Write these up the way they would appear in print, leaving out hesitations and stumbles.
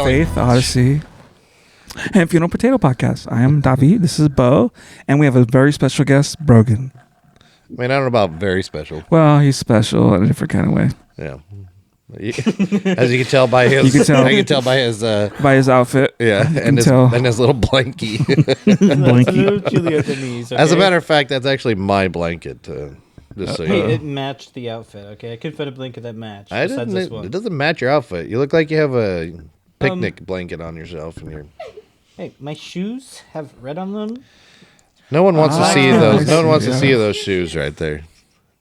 Faith, Odyssey, and Funeral Potato Podcast. I am David. This is Beau, and we have a very special guest, Brogan. I mean, I don't know about very special. Well, he's special in a different kind of way. Yeah. As you can tell by his, I can tell by his outfit. Yeah, and his little blankie. Blankie. As a matter of fact, that's actually my blanket. Just so you know. It matched the outfit. Okay, I couldn't find a blanket that matched. It doesn't match your outfit. You look like you have a picnic blanket on yourself, and you're. Hey, my shoes have red on them. No one wants to see those. No one wants to see those shoes right there.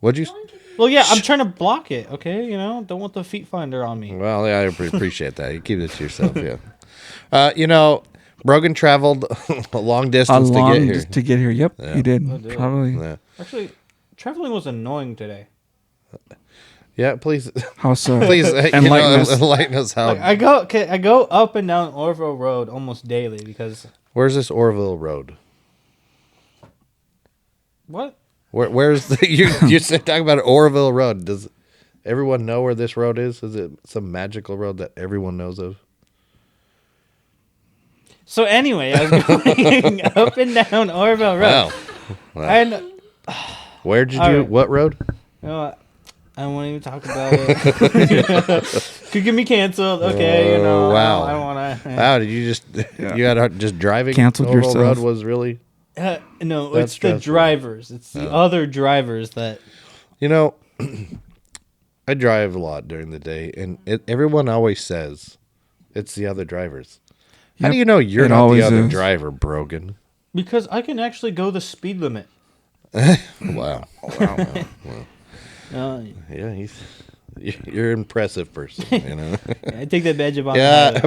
What'd you? Well, yeah, I'm trying to block it, okay? You know, don't want the feet finder on me. Well, yeah, I appreciate that. You keep it to yourself, yeah. Brogan traveled a long distance to get here. Yep, he did. Probably. Yeah. Actually, traveling was annoying today. Yeah, please. How so? Please enlighten us how. Like, I go up and down Orville Road almost daily because. Where's this Orville Road? What? Where's the you said talking about Orville Road? Does everyone know where this road is? Is it some magical road that everyone knows of? So anyway, I was going up and down Orville Road. Wow. And where'd you do what road? You know what? I don't want to even talk about it. Could get me canceled. Okay, wow. I don't want to. Wow, did you you got just driving? Canceled Orville yourself. Road was really. No, That's it's stressful. the drivers. It's the other drivers that. You know, I drive a lot during the day, and everyone always says it's the other drivers. How do you know you're not the other driver, Brogan? Because I can actually go the speed limit. Wow. Yeah, you're an impressive person. You know. I take that badge of honor. Yeah,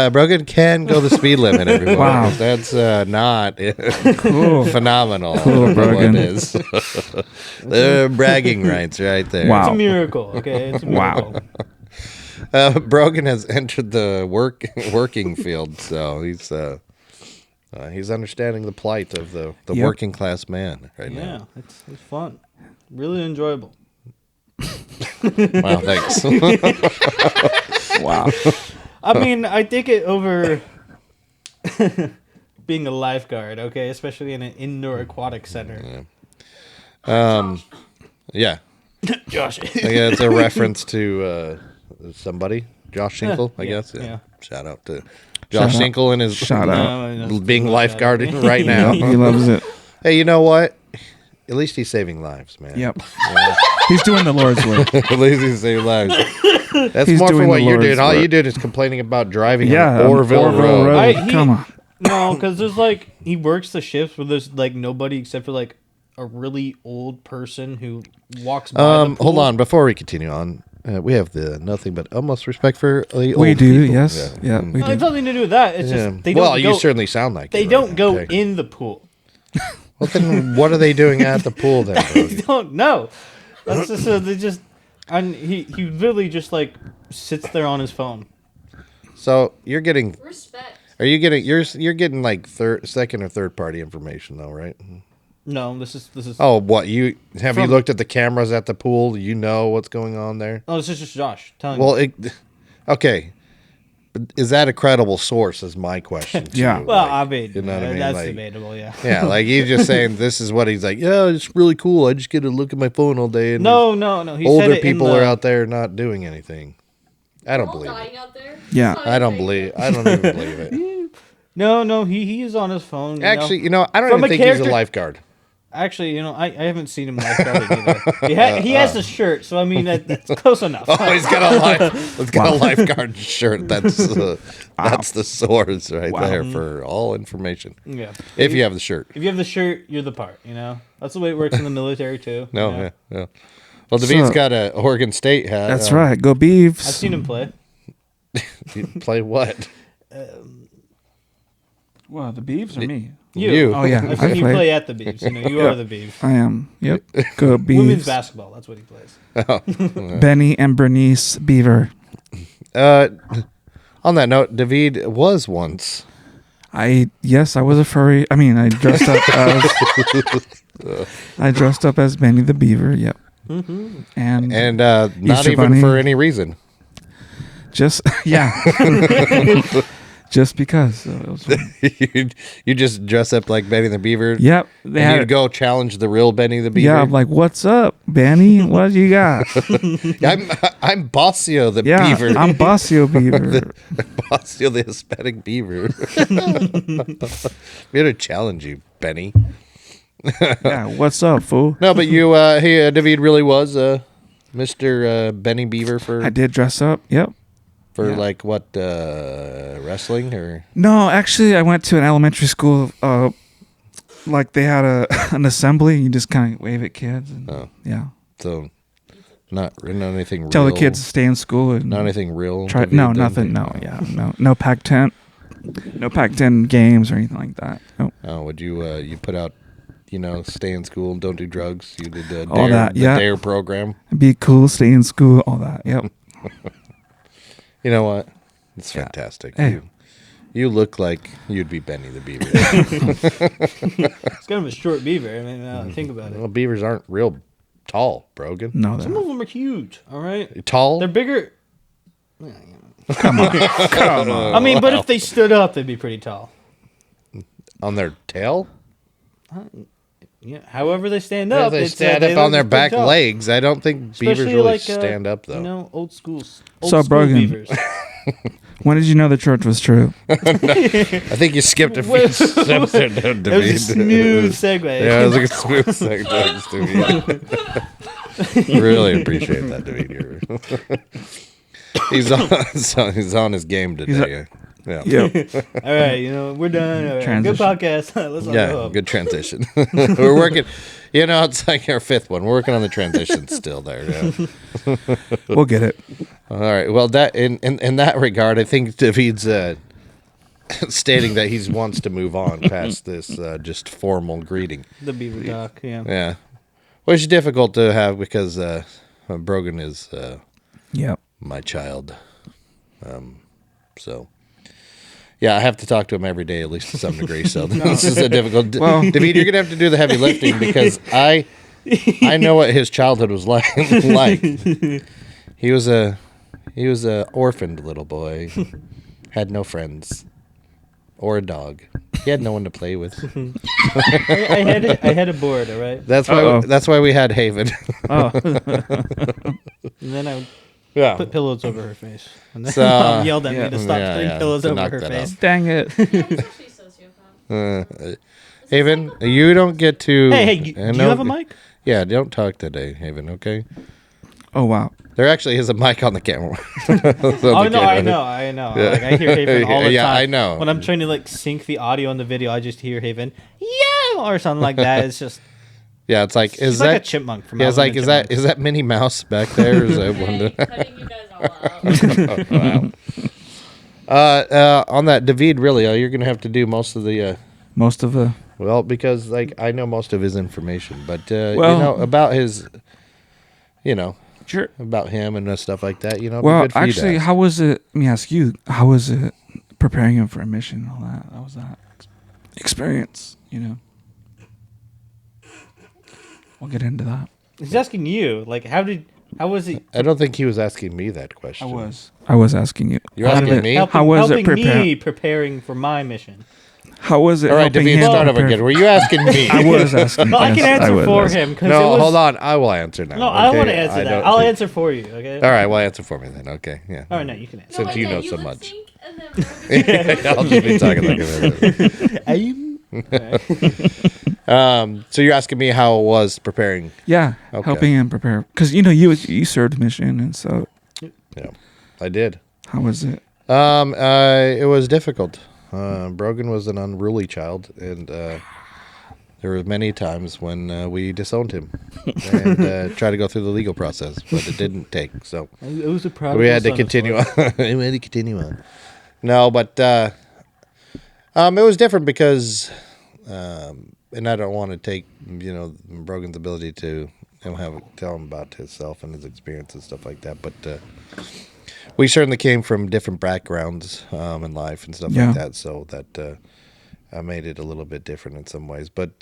Brogan can go the speed limit. Everyone. Wow, that's not cool. Phenomenal. Cool, Brogan. It is. Bragging rights right there. Wow. It's a miracle. Okay, it's a miracle. Wow. Brogan has entered the working field, so he's understanding the plight of the working class man right now. Yeah, it's fun, really enjoyable. Wow, thanks. Wow. I mean, I take it over being a lifeguard, okay, especially in an indoor aquatic center. Yeah. Josh. Yeah, it's a reference to somebody, Josh Shinkle, I guess. Yeah. Shout out to Josh Shinkle and his being lifeguarding right now. He loves it. Hey, you know what? At least he's saving lives, man. Yep. He's doing the Lord's work. At least he's saving lives. That's He's more for doing what the you're Lord's doing. All work. you did is complaining about driving Yeah, on Orville Road. Come on. No, because there's he works the shifts where there's nobody except for a really old person who walks by the pool. Hold on, before we continue on, we have the nothing but utmost respect for the old We do, people. yes. Yeah, we No, do. it's nothing to do with that. It's just they don't well, go, you certainly sound like they it don't right go now. Okay. in the pool. Well, then what are they doing at the pool then? I don't know. That's just they just. And he literally just sits there on his phone. So you're getting Respect. Are you getting you're getting second or third party information though, right? No, this is. Oh, what you looked at the cameras at the pool? You know what's going on there. Oh, this is just Josh telling me. Okay, but is that a credible source? Is my question. To Yeah. you. Well, I mean, you know what I mean? That's debatable. Yeah. Yeah, he's just saying this is what he's like. Yeah, it's really cool. I just get to look at my phone all day. And No. He older said it people in the, are out there not doing anything. I don't believe dying it. out there. Yeah. I don't even believe it. No. He is on his phone. Actually, I don't From even a think he's a character- lifeguard. Actually, I haven't seen him lifeguarding either. He has a shirt, so I mean that's close enough. Oh, he's got a lifeguard shirt. That's the source right there for all information. Yeah. If you have the shirt. If you have the shirt, you're the part. That's the way it works in the military too. No, yeah. Well, David's got a Oregon State hat. That's right. Go Beavs. I've seen him play. You play what? Well, the Beavs or me? You. Oh, yeah. I've seen you play at the Beavs. You are the Beavs. I am. Yep. Go Beavs. Women's basketball. That's what he plays. Benny and Bernice Beaver. On that note, David was once. I was a furry. I mean, I dressed up as Benny the Beaver. Yep. Mm-hmm. And not Easter even Bunny. for any reason. Just yeah. Just because. So it was fun. you just dress up like Benny the Beaver. Yep. And you'd go challenge the real Benny the Beaver. Yeah, I'm like, what's up, Benny? What you got? I'm Bossio the Beaver. I'm Bossio Beaver. Bossio the Hispanic Beaver. I'm here to challenge you, Benny. Yeah, what's up, fool? No, but you, David really was Mr. Benny Beaver for. I did dress up. Yep. For like what, wrestling or? No, actually, I went to an elementary school. Like they had an assembly. And you just kind of wave at kids. And, yeah. So, not anything. Tell real, the kids to stay in school and not anything real. No, nothing. No, no Pac-10, no Pac-10 games or anything like that. Nope. Oh, would you? You put out, stay in school and don't do drugs. You did the all that. Yeah. DARE program. Be cool, stay in school, all that. Yep. You know what? It's fantastic. Hey. You look like you'd be Benny the Beaver. It's kind of a short beaver. I mean, think about it. Well, beavers aren't real tall, Brogan. No, some of them are huge. All right, tall. They're bigger. Come on. I mean, but if they stood up, they'd be pretty tall. On their tail? Yeah. However they stand up, they stand up on their back legs. I don't think beavers Especially really like, stand up though. Old school Brogan, beavers. When did you know the church was true? I think you skipped a few steps there, David. That was a smooth segue. Yeah, it was like a smooth segue, David. Really appreciate that, David. He's on his game today. Yeah. Yep. All right, we're done. All right. Good podcast. Let's all go home. Good transition. We're working. It's like our fifth one. We're working on the transition still there. Yeah. We'll get it. All right. Well, that in that regard, I think David's stating that he wants to move on past this just formal greeting. The beaver talk. Yeah. Yeah. Which is difficult to have because Brogan is my child. So. Yeah, I have to talk to him every day, at least to some degree. So this is a difficult. Well, David, you're gonna have to do the heavy lifting because I know what his childhood was like. He was a orphaned little boy, had no friends or a dog. He had no one to play with. I had a board. All right. That's why we had Haven. And then I would put pillows over her face. And then Mom yelled at me to stop putting pillows over her face. Dang it. Haven, you don't get to... Hey, do you have a mic? Yeah, don't talk today, Haven, okay? Oh, wow. There actually is a mic on the camera. I know. Yeah. Like, I hear Haven all the time. Yeah, I know. When I'm trying to sync the audio on the video, I just hear Haven, or something like that. It's just... Yeah, it's like She's like a chipmunk from is that Minnie Mouse back there? Or is that cutting you guys all out. Wow. On that, David, really, you're gonna have to do most of the. Well, because I know most of his information, but about his, sure, about him and stuff like that. Well, actually, how was it? Let me ask you. How was it preparing him for a mission and all that? How was that experience? We'll get into that. He's asking you, how was it? I don't think he was asking me that question. I was asking you. You're asking me? How was it preparing for my mission? How was it? All right, David, start over again. Were you asking me? I was asking. No, I can answer for him. No, hold on. I will answer now. No, I want to answer that. I'll answer for you. Okay. All right, well, answer for me then. Okay, yeah. All right, no, you can answer. Since you know so much. I'll just be talking like that. So you're asking me how it was preparing? Yeah, helping him prepare because you served mission and so. Yeah, I did. How was it? It was difficult. Brogan was an unruly child, and there were many times when we disowned him and tried to go through the legal process, but it didn't take. So it was a problem. We had to continue on. We had to continue on. No, but it was different because, and I don't want to take Brogan's ability to tell him about himself and his experience and stuff like that, but. We certainly came from different backgrounds in life and stuff like that, so that made it a little bit different in some ways. But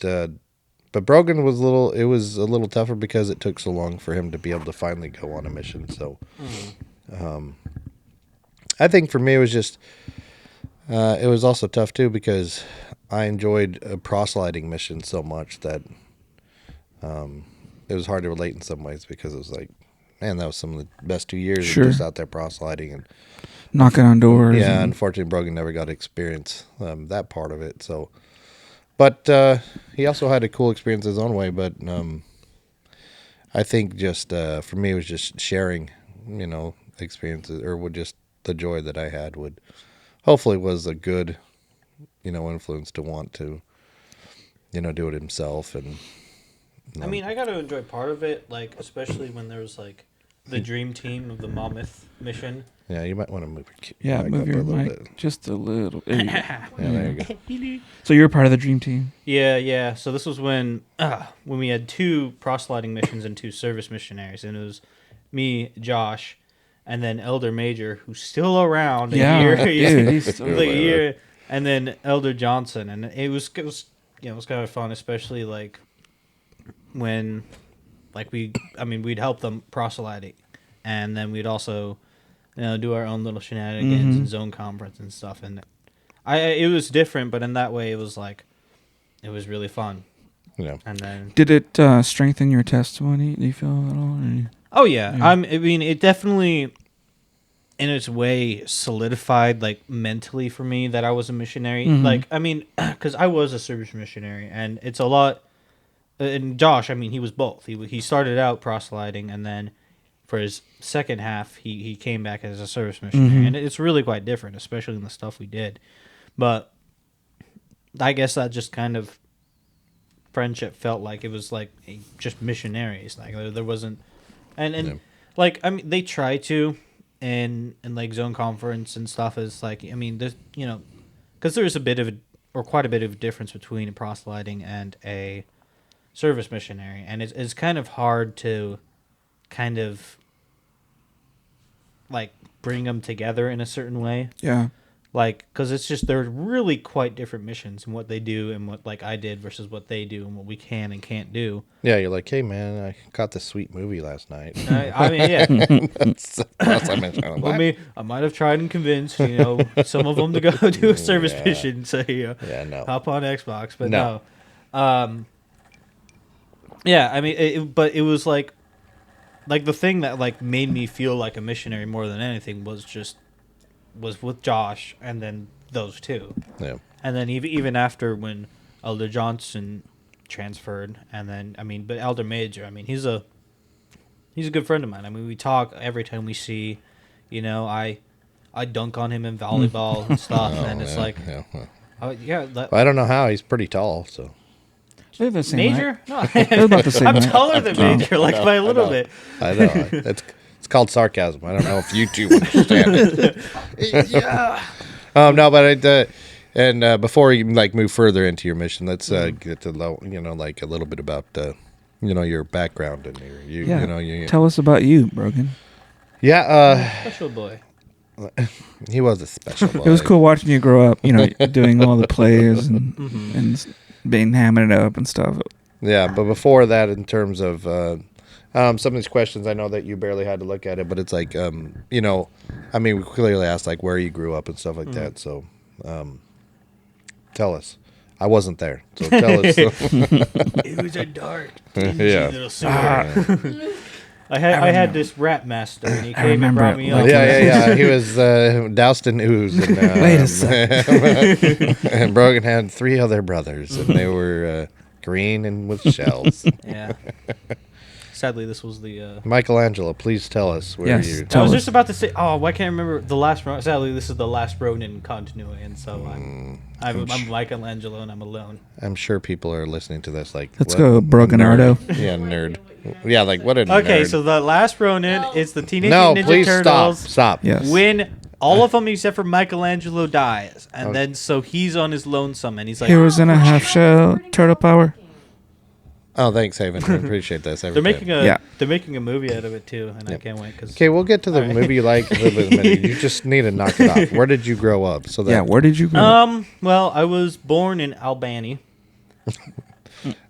Brogan was a little tougher because it took so long for him to be able to finally go on a mission. So, I think for me it was just it was also tough too because I enjoyed proselyting missions so much that it was hard to relate in some ways because it was like, man, that was some of the best 2 years Sure. of just out there proselyting and Knocking on doors. yeah. and- Unfortunately, Brogan never got to experience that part of it. So, but he also had a cool experience his own way. But I think just for me, it was just sharing, experiences or would just the joy that I had would hopefully was a good, influence to want to, do it himself. And I mean, I got to enjoy part of it, like especially when there was like the dream team of the Mammoth mission. yeah, you might want to move your Yeah, mic move up your a little mic bit. just a little. There you go. Yeah, there you go. So you're part of the dream team. Yeah. So this was when we had 2 proselyting missions and 2 service missionaries, and it was me, Josh, and then Elder Major, who's still around. Yeah, a year, dude, he's still like a there. year, and then Elder Johnson, and it was kind of fun, especially like when we'd help them proselyting, and then we'd also do our own little shenanigans and zone conference and stuff, and it was different, but in that way it was like it was really fun. Yeah. And then Did it strengthen your testimony? Do you feel at all? Or- oh yeah, Yeah. I mean it definitely in its way solidified like mentally for me that I was a missionary. Mhm. Like I mean because I was a service missionary, and it's a lot. And Josh, I mean, he was both. He started out proselyting, and then for his second half, he came back as a service missionary, Mhm. and it's really quite different, especially in the stuff we did. But I guess that just kind of friendship felt like it was like just missionaries. Like there wasn't, and Yeah. like I mean, they try to, and like zone conference and stuff is like I mean, there's because there's a bit of quite a bit of difference between a proselyting and a service missionary, and it's kind of hard to kind of like bring them together in a certain way, Yeah. like because it's just they're really quite different missions and what they do and what like I did versus what they do and what we can and can't do. Yeah, you're like, hey man, I caught this sweet movie last night. I mean, yeah. That's plus I mentioned. I'm Well, like, I might have tried and convinced some of them to go do a service Yeah. mission, so yeah, no. hop on Xbox, but No. no. Yeah, I mean, but it was like the thing that like made me feel like a missionary more than anything was with Josh and then those 2, Yeah. and then even after when Elder Johnson transferred, and then I mean, but Elder Major, I mean, he's a good friend of mine. I mean, we talk every time we see, I dunk on him in volleyball and stuff, and it's yeah, like, yeah. yeah. I don't know how. He's pretty tall, so. They're the same height. Major? No, They're about the same I'm height. taller than Major, like by a little know. bit. I know. It's called sarcasm. I don't know if you two understand it. Yeah. No, but before you like move further into your mission, let's get to like a little bit about your background and your Yeah. Tell us about you, Brogan. Special boy. He was a special boy. It was cool watching you grow up. Doing all the plays and being hamming it up and stuff. Yeah, but before that, in terms of some of these questions, I know that you barely had to look at it, but it's like, I mean, we clearly asked like where you grew up and stuff like that. So, tell us. I wasn't there, so tell us. It was a dark, dingy Yeah. little sewer. I had this rat master, and he I came and remember brought it. me Like, up. Yeah. He was doused in ooze. And, Wait a second. And Brogan had 3 other brothers, and they were green and with shells. Yeah. Sadly, this was the. Michelangelo, please tell us where Yes, you. tell I was us. just about to say, I can't remember the last. Sadly, this is the last Brogan continuity, and so I'm Michelangelo, and I'm alone. I'm sure people are listening to this like. Let's what? go, Broganardo. Nerd. Yeah, nerd. Yeah, like what a Okay, nerd. so the last Ronin is the Teenage No, Mutant Ninja please Turtles. stop. Yes. When all of them except for Michelangelo dies, and then so he's on his lonesome, and he's like, Heroes in a half shell, turtle power. Oh, thanks, Haven. I appreciate this. they're making a Yeah. they're making a movie out of it too, and I can't wait because Okay, we'll get to the All right. movie you like in a little bit. You just need to knock it off. Where did you grow up? So that Yeah, where did you grow up? well, I was born in Albania.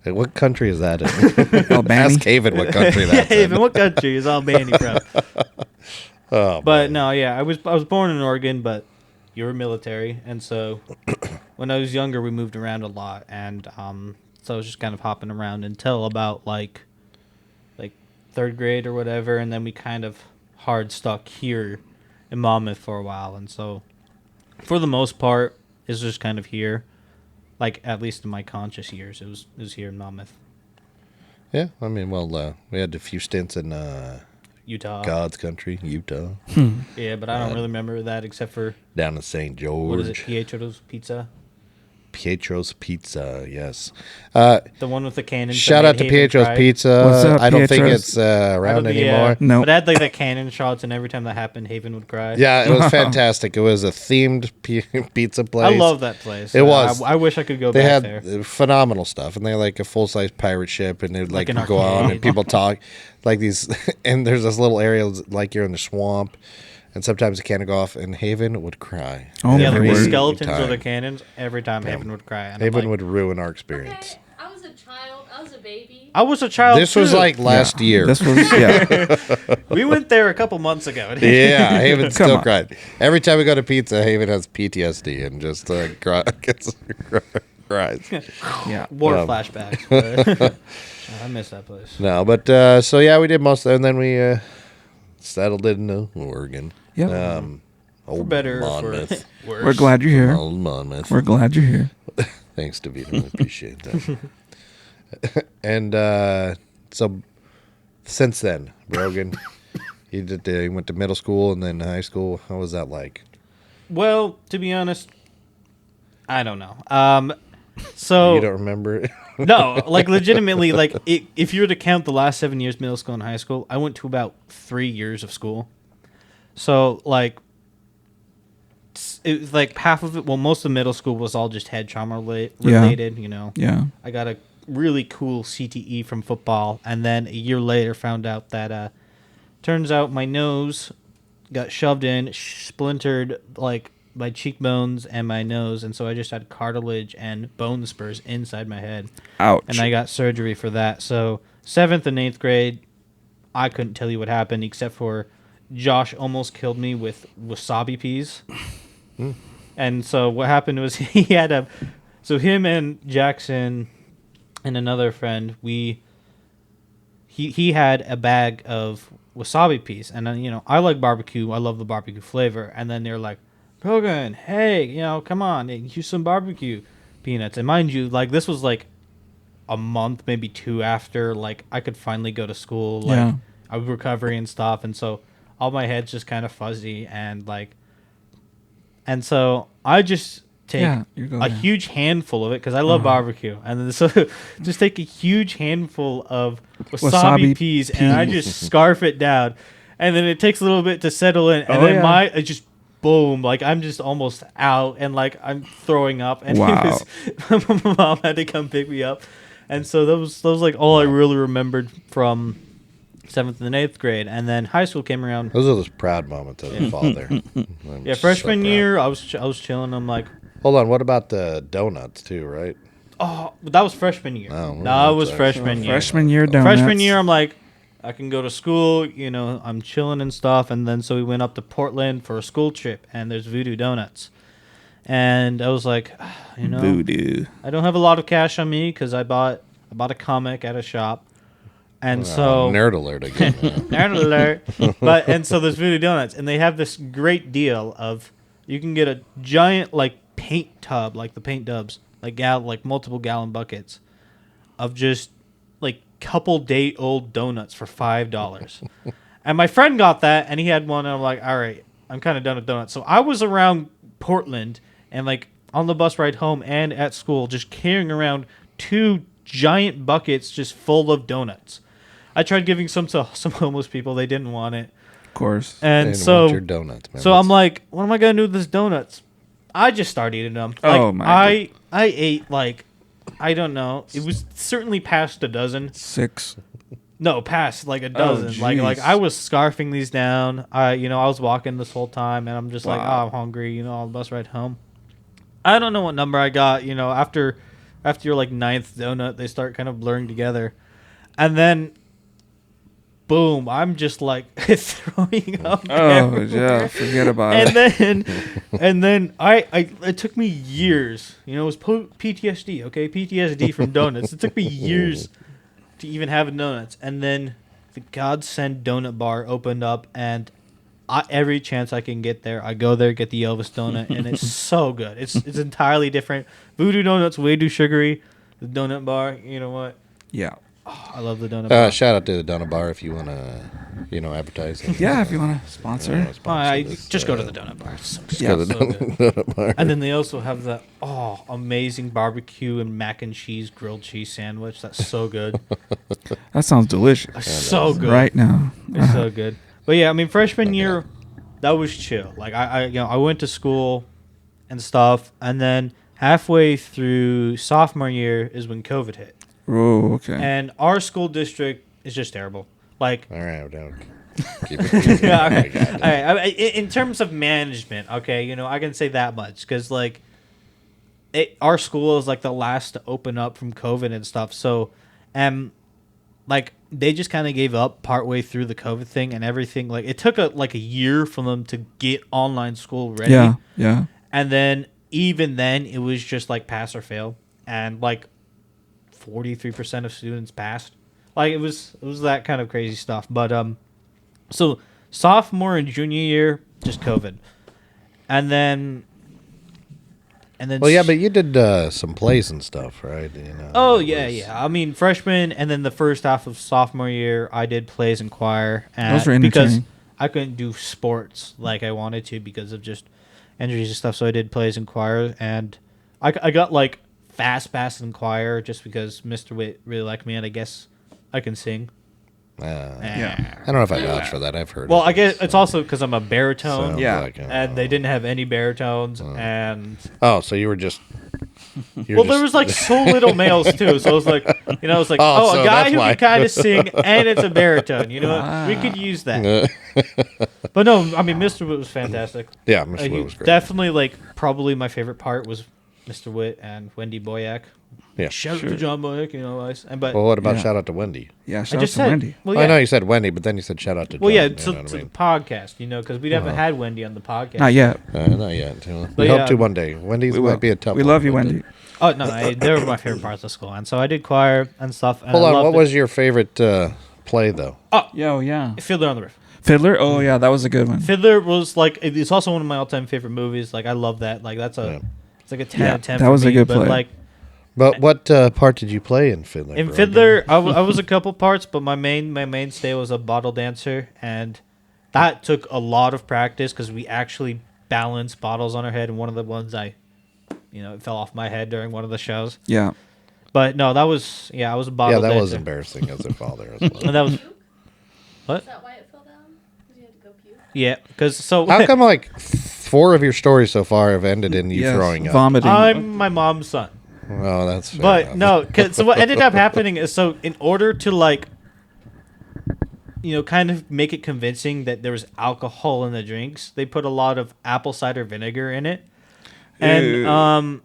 Hey, what country is that in? Albania? Ask Haven what country that's Hey, in. what country is Albania from? Oh, But man. no, yeah, I was born in Oregon, but you were military, and so when I was younger, we moved around a lot, and so I was just kind of hopping around until about like third grade or whatever, and then we kind of hard stuck here in Monmouth for a while, and so for the most part, it's just kind of here, like at least in my conscious years, it was here in Monmouth, Yeah, I mean, well, we had a few stints in Utah. God's country, Utah, Yeah, but I don't really remember that except for down in St. George. what is it, Pietro's Pizza, Pietro's Pizza, yes. the one with the cannons. Shout that out to made Haven Pietro's cry. Pizza. What's up, I don't think Pietro's? it's around anymore. No. But it had like the cannon shots, and every time that happened, Haven would cry. Yeah, it was fantastic. It was a themed pizza place. I love that place. It was. I wish I could go They back had there. phenomenal stuff, and they had like a full size pirate ship, and they'd like Like an go on, and arcade. people talk like these. And there's this little area like you're in the swamp, and sometimes the cannon go off, and Haven would cry. Oh, Yeah, my like the word. skeletons or time. the cannons. Every time Haven would cry. And I'm Haven like, would ruin our experience. Okay, I was a child. I was a baby. I was a child. This was too. like last year. This was yeah. We went there a couple months ago. Yeah, Haven Come still on. cried. Every time we go to pizza, Haven has PTSD and just cries. Yeah. War Um, flashbacks. But I miss that place. No, but so yeah, we did most of it, and then we settled in Oregon. Yep. For Old better, Monmouth. for worse. We're glad you're here. Old Monmouth. We're glad you're here. Thanks, David. I appreciate that. And so since then, Brogan, he went to middle school and then high school. How was that like? Well, to be honest, I don't know. So You don't remember? no, like legitimately, like if you were to count the last 7 years, middle school and high school, I went to about 3 years of school. So like, it was like half of it. Well, most of middle school was all just head trauma related. You know, Yeah. I got a really cool CTE from football, and then a year later found out that turns out my nose got shoved in, splintered like my cheekbones and my nose, and so I just had cartilage and bone spurs inside my head. Ouch. And I got surgery for that. So 7th and 8th grade, I couldn't tell you what happened except for Josh almost killed me with wasabi peas. And so what happened was so him and Jackson and another friend, he had a bag of wasabi peas, and then, you know, I like barbecue. I love the barbecue flavor. And then they're like, Brogan, hey, you know, come on, here's some barbecue peanuts. And mind you, like, this was like a month, maybe 2 after, like, I could finally go to school. Like, Yeah. I was recovering and stuff, and so all my head's just kind of fuzzy, and like, and so I just take Yeah, you're going a there. huge handful of it because I love barbecue, and then so just take a huge handful of wasabi, Wasabi peas, and I just scarf it down, and then it takes a little bit to settle in, and Oh, then yeah. it just boom, like I'm just almost out, and like I'm throwing up, and Wow. my mom had to come pick me up, and so that was like all I really remembered from 7th and 8th grade, and then high school came around. Those are those proud moments as a father. I'm Yeah, so freshman proud. year, I was chilling. I'm like, Hold on. What about the donuts too? Right? oh, but that was freshman year. Oh, well, No, it was that's freshman year. Freshman year donuts. Freshman year, I'm like, I can go to school. You know, I'm chilling and stuff. And then so we went up to Portland for a school trip, and there's Voodoo Donuts. And I was like, you know, Voodoo. I don't have a lot of cash on me because I bought a comic at a shop, and so nerd alert again. nerd alert. But and so there's Voodoo Donuts, and they have this great deal of you can get a giant like paint tub, like the paint tubs, like multiple gallon buckets of just like couple date old donuts for $5. And my friend got that, and he had one, and I'm like, all right, I'm kind of done with donuts. So I was around Portland and like on the bus ride home and at school, just carrying around 2 giant buckets just full of donuts. I tried giving some to some homeless people; they didn't want it. Of course. And Didn't so, want your donuts, man. so I'm like, what am I gonna do with these donuts? I just started eating them. Like, Oh, my I ate like, I don't know. It was certainly past a dozen. 6. No, past like a dozen. Like jeez. I was scarfing these down. I was walking this whole time, and I'm just like, Wow. oh, I'm hungry. You know, on the bus ride home. I don't know what number I got. You know, after your like 9th donut, they start kind of blurring together, and then boom, I'm just like throwing up. Oh everywhere. yeah, forget about And it. then I it took me years. You know, it was PTSD. Okay, PTSD from donuts. It took me years to even have donuts, and then the godsend donut bar opened up, and every chance I can get there, I go there, get the Elvis donut, and it's so good. It's entirely different. Voodoo Donut's way too sugary. The donut bar, you know what? Yeah. Oh, I love the donut bar. Shout out to the Donut Bar if you want to, advertise. Yeah, if you want to sponsor. Just go to the donut bar. It's so good. Yeah. Go to the So good. Donut Bar. And then they also have the amazing barbecue and mac and cheese grilled cheese sandwich. That's so good. That sounds delicious. So good. Right now. It's so good. But yeah, I mean, freshman year, that was chill. Like I went to school and stuff, and then halfway through sophomore year is when COVID hit, Oh, okay. and our school district is just terrible. Like, All right, don't keep it. yeah, all right. All right. In terms of management, okay, I can say that much because like, our school is like the last to open up from COVID and stuff. So, like they just kind of gave up partway through the COVID thing and everything. Like it took a year for them to get online school ready. Yeah, yeah. And then even then, it was just like pass or fail, and like 43% of students passed. Like it was that kind of crazy stuff. But so sophomore and junior year, just COVID, and then. Well, yeah, but you did some plays and stuff, right? Oh yeah. I mean, freshman and then the first half of sophomore year, I did plays and choir, Those were because entertaining. I couldn't do sports like I wanted to because of just injuries and stuff. So I did plays and choir, and I got like fast pass in choir just because Mr. Witt really liked me, and I guess I can sing. Yeah. I don't know if I vouch for that. I've heard. Well, of I it, guess so- it's also because I'm a baritone. sounds Yeah. like, And they didn't have any baritones, and Oh, so you were just. there was like so little males too, so it was like, it's like, Oh, so a guy that's who why. can kind of sing and it's a baritone, we could use that. But no, I mean, Mr. Witt was fantastic. Yeah, Mr. Witt was great. Definitely, like, probably my favorite part was Mr. Witt and Wendy Boyack. Yeah. Shout out to John Boyack, but Well, what about Yeah. shout out to Wendy? Yeah, I shout out just to said, Wendy. well, I know yeah, you said Wendy, but then you said shout out to John. yeah, you to, know what I to the mean? podcast, because we haven't had Wendy on the podcast. Not yet. Not yet. We But hope yeah. to one day. Wendy's We will. might be a tough We one, love you, but, Wendy. Oh no, they were my favorite parts of school, and so I did choir and stuff. And Hold I on. loved What it. was your favorite play, though? Yo, yeah. Fiddler on the Roof? Fiddler? Oh, yeah, that was a good one. Fiddler was like, it's also one of my all-time favorite movies. Like, I love that. Like, it's like a 10 out of 10 that for was a me, good but play. like But what part did you play in Fiddler? in Brogan? Fiddler, I was a couple parts, but my mainstay was a bottle dancer, and that took a lot of practice because we actually balanced bottles on our head, and one of the ones it fell off my head during one of the shows. Yeah. But no, I was a Yeah, bottle that dancer. was embarrassing as a father as well. And that was Is that why it fell down? Because you had to go puke? yeah, because so How come like 4 of your stories so far have ended in you Yes, throwing up? vomiting. I'm my mom's son. Oh, that's fair But enough. no, so what ended up happening is, so in order to like, kind of make it convincing that there was alcohol in the drinks, they put a lot of apple cider vinegar in it. And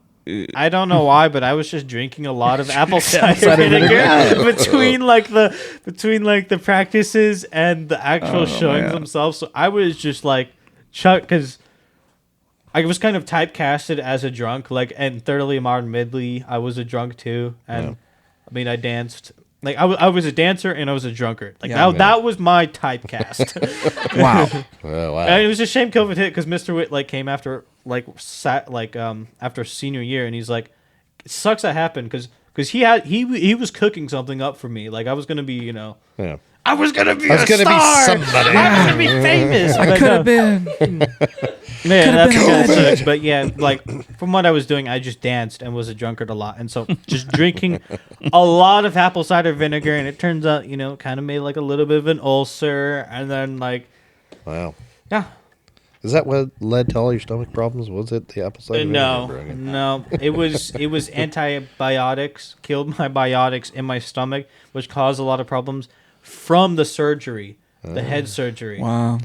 I don't know why, but I was just drinking a lot of apple cider vinegar between the practices and the actual showings man. themselves. So I was just like Chuck, because I was kind of typecasted as a drunk, and thoroughly modern Midley, I was a drunk too, and I mean, I danced. Like I was a dancer and I was a drunkard. Like Yeah, that was my typecast. Wow. Oh, wow. And it was a shame COVID hit because Mr. Witt came after after senior year, and he's like, it sucks that happened because he was cooking something up for me. Like I was gonna be Yeah. I was gonna be I was a gonna be star. somebody. I was gonna be famous. I But could no. have been. Man, that's been kind of over. sucks. But yeah, from what I was doing, I just danced and was a drunkard a lot, and so just drinking a lot of apple cider vinegar, and it turns out kind of made like a little bit of an ulcer, and then Wow. yeah. Is that what led to all your stomach problems? Was it the apple cider vinegar, Brogan? No, it was antibiotics, killed my biotics in my stomach, which caused a lot of problems from the surgery, the head surgery. Wow.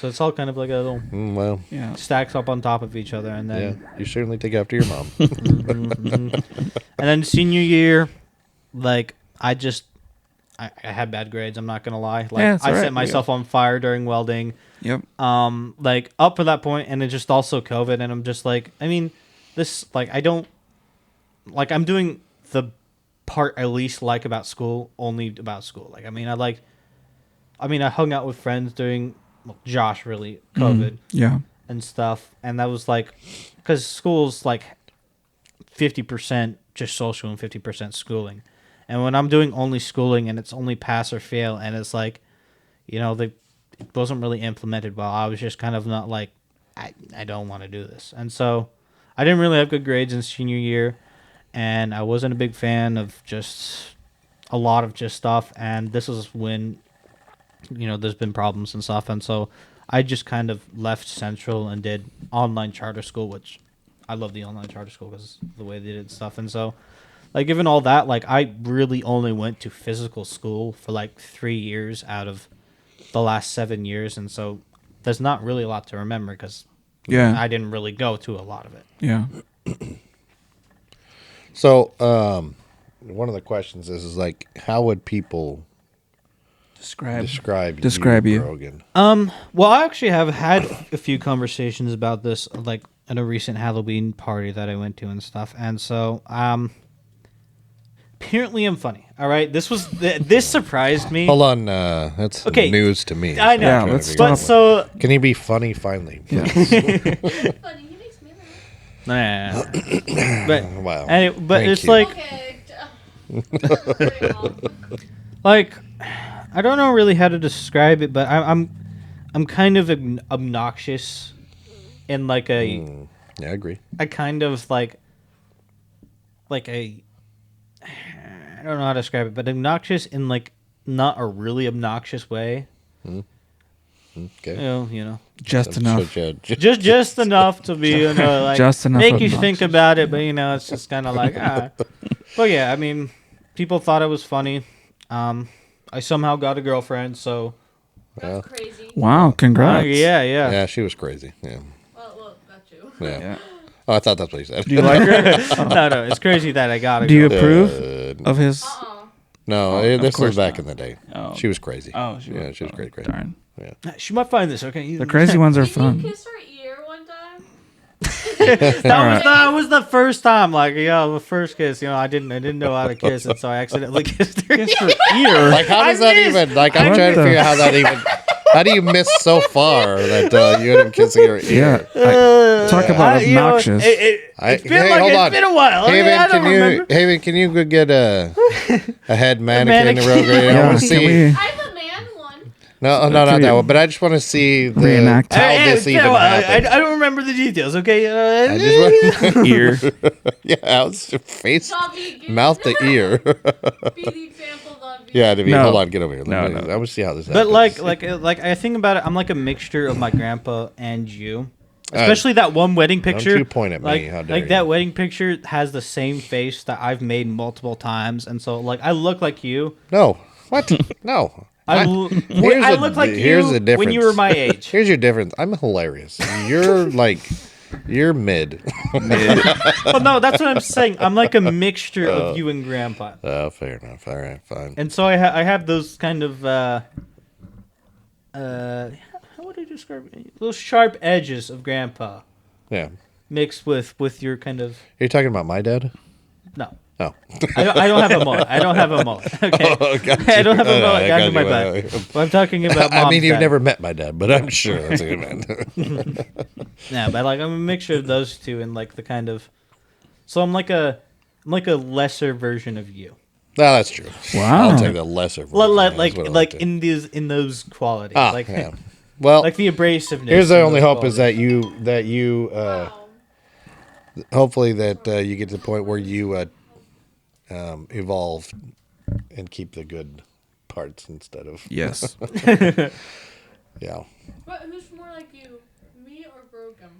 So it's all kind of like a little Well, Yeah. stacks up on top of each other, and yeah. then You certainly take after your mom. and then senior year, I just I had bad grades. I'm not gonna lie. Like Yeah, it's I all set right. myself on fire during welding. Yep. Like up to that point, and it just also COVID, and I'm just like, I mean, this like I don't like I'm doing the part I least like about school only about school. Like I hung out with friends during Josh really COVID Yeah. and stuff, and that was like because school's like 50% just social and 50% schooling, and when I'm doing only schooling and it's only pass or fail, and it's like, it wasn't really implemented well. I was just kind of not like I don't want to do this, and so I didn't really have good grades in senior year, and I wasn't a big fan of just a lot of just stuff, and this is when there's been problems and stuff, and so I just kind of left Central and did online charter school, which I love the online charter school because the way they did stuff, and so like given all that, like I really only went to physical school for like 3 years out of the last 7 years, and so there's not really a lot to remember because I didn't really go to a lot of it. Yeah. So, one of the questions is like, how would people describe you, Brogan? Well, I actually have had a few conversations about this, like at a recent Halloween party that I went to and stuff, and so apparently I'm funny. All right, this surprised me. Hold on, that's news to me. I know, Yeah, let's but so can he be funny finally? Yeah. Funny, he makes me laugh. nah. But Wow. but Thank it's you. like Okay. like I don't know really how to describe it, but I'm kind of obnoxious in like a Yeah, I agree. I kind of like a I don't know how to describe it, but obnoxious in like not a really obnoxious way. Okay. You know, Just enough. just enough to be like Just enough make you obnoxious. think about it, but it's just kind of like But yeah, I mean, people thought it was funny. I somehow got a girlfriend, so That's crazy. Wow, congrats. yeah. Yeah, she was crazy. Yeah. Well, got you. Yeah. Yeah. Oh, I thought that's what he said. Do you like her? No, it's crazy that I got a Do you girlfriend. approve of his? No, of this was course back not. in the day. Oh. She was crazy. Oh, She was crazy. Darn. She might find this, okay? The crazy ones are Did fun. you kiss her ear one time? That was the first time, like, the first kiss. I didn't know how to kiss, and so I accidentally kissed her ear. Like, how does that even? Like, I'm trying to figure out how that even. How do you miss so far that you end up kissing her ear? Yeah. Talk about obnoxious. It's been a while. I don't remember. Haven, can you go get a head manicure in the road? I Yeah, want to can see. we I'm a man one. No, not that one. But I just want to see Reenact. how this even happened. I don't remember the details, okay? I just want ear? yeah, how's your face, Dobby, give- mouth to ear. Be the example, Dobby. Yeah, to be. No. Hold on, get over here. No, I no. want to see how this But happens. like I think about it, I'm like a mixture of my grandpa and you. Especially that one wedding picture. Don't you point at me, Like, how dare like you. that wedding picture has the same face that I've made multiple times, and so like I look like you. No, what? No. I Here's look like here's you the difference. when you were my age. Here's your difference. I'm hilarious. You're mid. Well, no, that's what I'm saying. I'm like a mixture of you and grandpa, Oh, fair enough. All right, fine. and so I have those kind of how would I describe it? Those sharp edges of grandpa Yeah. mixed with your kind of You're talking about my dad? no. Oh. I don't have a mullet. I don't have a mullet. Okay. Oh, got you. I don't have a mullet I down got to my you. back. But I'm talking about mom's I mean, you've dad. never met my dad, but I'm sure that's a good man. Yeah, but like I'm a mixture of those two and like the kind of so I'm like a lesser version of you. No, that's true. Wow. I'll take the lesser version. Like That's what I to. in those qualities. Ah, like yeah. Well, like the abrasiveness. here's the and only those hope is qualities. that you Wow. hopefully that you get to the point where you evolve and keep the good parts instead of Yes. yeah. But who's more like you, me or Brogan?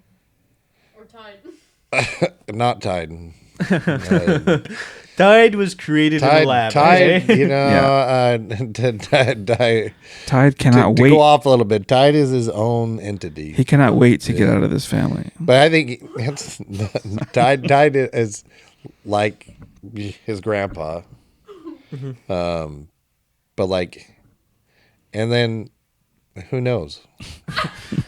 Or Tide? Not tied. Tide was created in the lab. Tide, okay? you know, Tide cannot to wait. go off a little bit. Tide is his own entity. He cannot wait to get out of this family. But I think it's, Tide is like his grandpa. but like, and then who knows?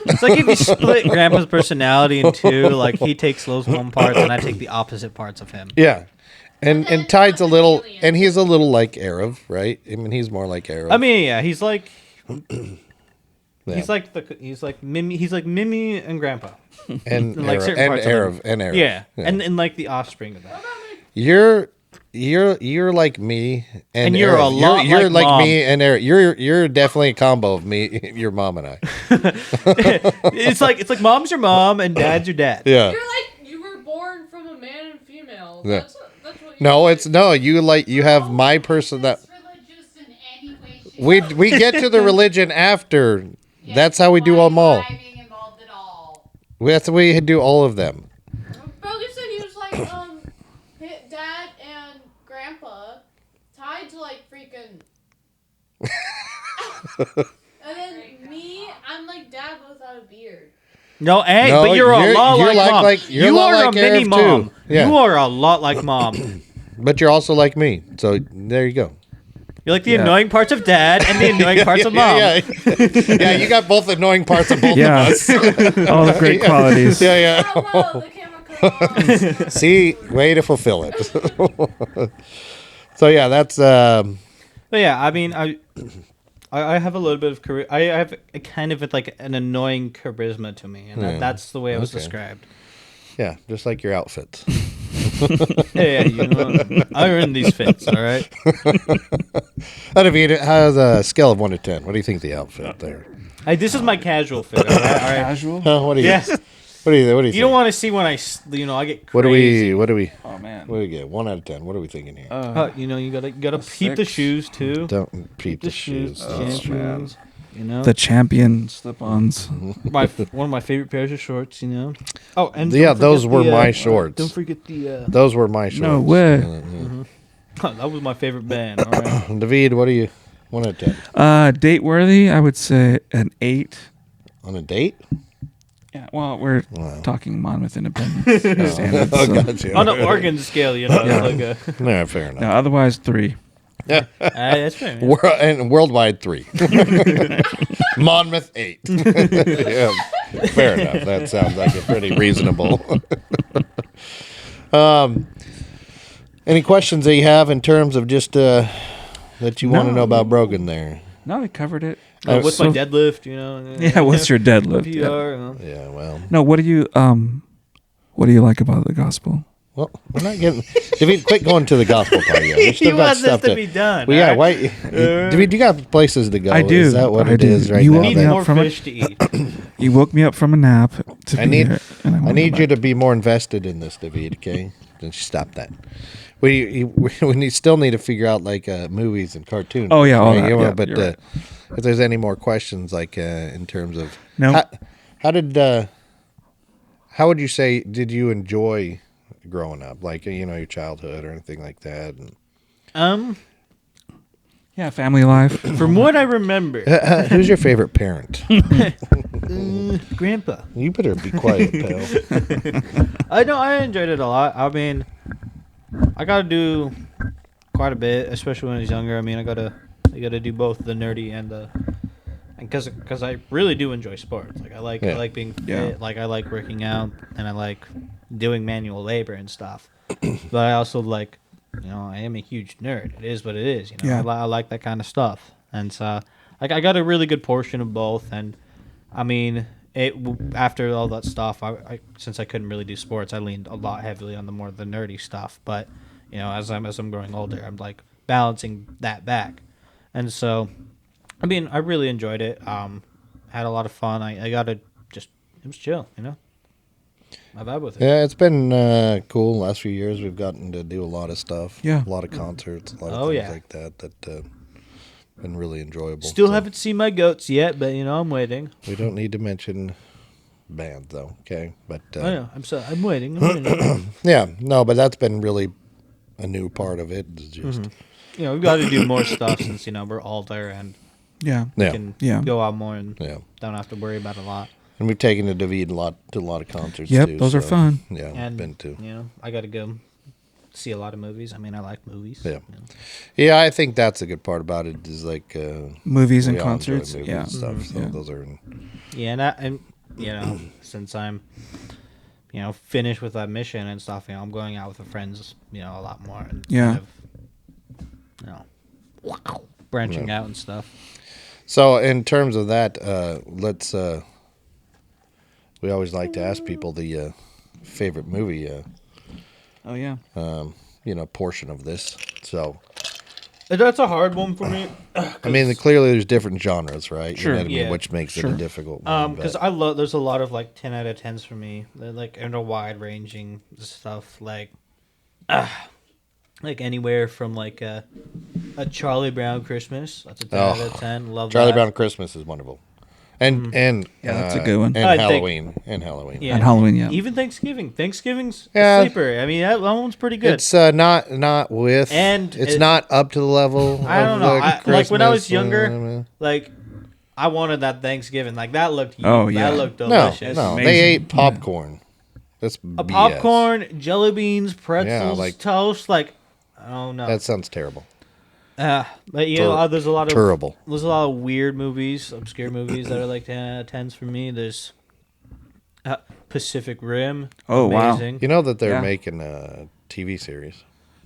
It's like if you split Grandpa's personality in two, like he takes those one parts and I take the opposite parts of him. Yeah. And then Tide's a what's little, alien? and he's a little like Arab, right? I mean, he's more like Arab. I mean, yeah, he's like Yeah. he's like Mimi and Grandpa. and like Arab, certain and parts of Arab, him. and Arab. Yeah, and like the offspring of that. You're like me, And you're Arab. a lot you're like Mom. me and Arab. You're definitely a combo of me, your mom, and I. It's like mom's your mom and dad's your dad. Yeah. You're like you were born from a man and female. Yeah. That's what you No, like. it's no. You have my person that Religious in any way, shape, we get to the religion after. Yes, That's how we do them all. why being involved at all. That's the way we do all of them. Brogan said he was like dad and grandpa tied to like freaking. And then me, I'm like dad without a beard. No, hey, No, but you're a lot you're like mom. you're You a lot are a like mini Arab, mom. too. Yeah. You are a lot like mom. But you're also like me. So there you go. You're like the Yeah. annoying parts of dad and the annoying parts of mom. Yeah, yeah, you got both annoying parts of both Yeah. of us. All the great qualities. Yeah, yeah. Hello, the camera cut off. See, way to fulfill it. So yeah, that's But yeah, I mean, I have a little bit of charisma. I have a kind of like an annoying charisma to me, and Yeah. that's the way it was Okay. described. yeah, just like your outfits. Yeah, you know, I earned these fits. All right. How's a scale of 1 to 10? What do you think the outfit there? Hey, this is my casual fit. All right. All right. Casual. What do you? Yes. What do you? What do you? You think? don't want to see when I get crazy. What do we? What do we? Oh man. What do we get? 1 out of 10. What are we thinking here? You know, you gotta peep the 6. shoes too. Don't peep the shoes. Oh, champions, man. You know, The champion slip-ons. one of my favorite pairs of shorts. You know. Oh, and Yeah, don't forget those were the, my shorts. Don't forget the. Those were my shorts. No way. That was my favorite band. All right. David, what do you? 1 out of 10. Date worthy, I would say an 8. On a date? Yeah. Well, we're Wow. talking Monmouth Independence standards. Oh, so- gotcha. On the Oregon scale, you know, Yeah. it's like a. No, fair enough. No, otherwise 3. That's fair. Man. And worldwide 3. Monmouth 8. Yeah, fair enough. That sounds like a pretty reasonable. Any questions that you have in terms of just that you want to No. know about Brogan there? No, we covered it. What's so- my deadlift? You know. Yeah, what's your deadlift? Yeah. PR, you know. Yeah, well, No, what do you like about the gospel? we're not getting. David, quit going to the gospel part yet. We He still got wants this stuff to be done. Well, yeah, alright? why? David, you got places to go. I do. Is that what I it do. is right You now? woke Need me that- up more from a- fish to eat. You woke me up from a nap to I be need- here, and I need you to be more invested in this, David. Okay, then stop that. We still need to figure out like movies and cartoons. Oh, yeah, all right? that. You know, Yeah, but you're right. if there's any more questions, like in terms of No. how would you say did you enjoy growing up, like your childhood or anything like that? And, Yeah, family life. From what I remember, who's your favorite parent? Grandpa. You better be quiet, pal. I know I enjoyed it a lot. I mean, I got to do quite a bit, especially when I was younger. I mean, I got to do both the nerdy and the, and because I really do enjoy sports. Like I like being fit. Yeah. Like I like working out, and I like doing manual labor and stuff. But I also like, I am a huge nerd. It is what it is. Yeah. I like that kind of stuff, and so like I got a really good portion of both. And I mean, after all that stuff, I since I couldn't really do sports, I leaned a lot heavily on the more the nerdy stuff. But as I'm growing older, I'm like balancing that back, and so I mean, I really enjoyed it. Had a lot of fun. I got to it was chill, I vibe with it. Yeah, it's been cool. Last few years, we've gotten to do a lot of stuff. Yeah. A lot of concerts, a lot of Oh, things yeah. like that been really enjoyable. Still So haven't seen my goats yet, but I'm waiting. We don't need to mention bands, though, okay? But I know. I'm waiting. I'm waiting. yeah, no, but that's been really a new part of it. It's just, We've got to do more stuff since we're older and Yeah. yeah, can Yeah. go out more and yeah. don't have to worry about a lot. And we've taken the David to a lot of concerts. Yep, too, those are so, fun. Yeah, And been to. I got to go see a lot of movies. I mean, I like movies. Yeah. you know. Yeah, I think that's a good part about it is like Movies and we all enjoy concerts. movies Yeah. and stuff. So Yeah. those are Yeah, and you know, since I'm, you know, finished with that mission and stuff, you know, I'm going out with the friends, you know, a lot more. And Yeah. kind of, you know, branching out and stuff. So in terms of that, let's. We always like to ask people the favorite movie, Oh yeah. portion of this. So That's a hard one for me. I mean, clearly there's different genres, right? Sure. You know what I mean? Yeah. Which makes it Sure. a difficult one. Because but- I love. There's a lot of like 10 out of 10s for me. They're like in a wide ranging stuff, like anywhere from like a Charlie Brown Christmas. That's a 10 out of 10. Love Charlie that. Brown Christmas is wonderful, and Yeah, that's a good one. And I think- Halloween, Yeah. And Halloween, yeah. Even Thanksgiving's Yeah. a sleeper. I mean, that one's pretty good. It's not with, And it's it- not up to the level. I don't of know. the Like when I was Christmas, younger, like I wanted that Thanksgiving. Like that looked. Oh, yeah. That looked no, delicious. no, amazing. they ate popcorn. That's A BS. popcorn, jelly beans, pretzels, like- toast. Like, oh no. That sounds terrible. But you know, there's a lot of Terrible. There's a lot of weird movies, obscure movies that are like 10 out of 10s for me. There's Pacific Rim. Oh, wow. amazing. You know that they're Yeah. making a TV series.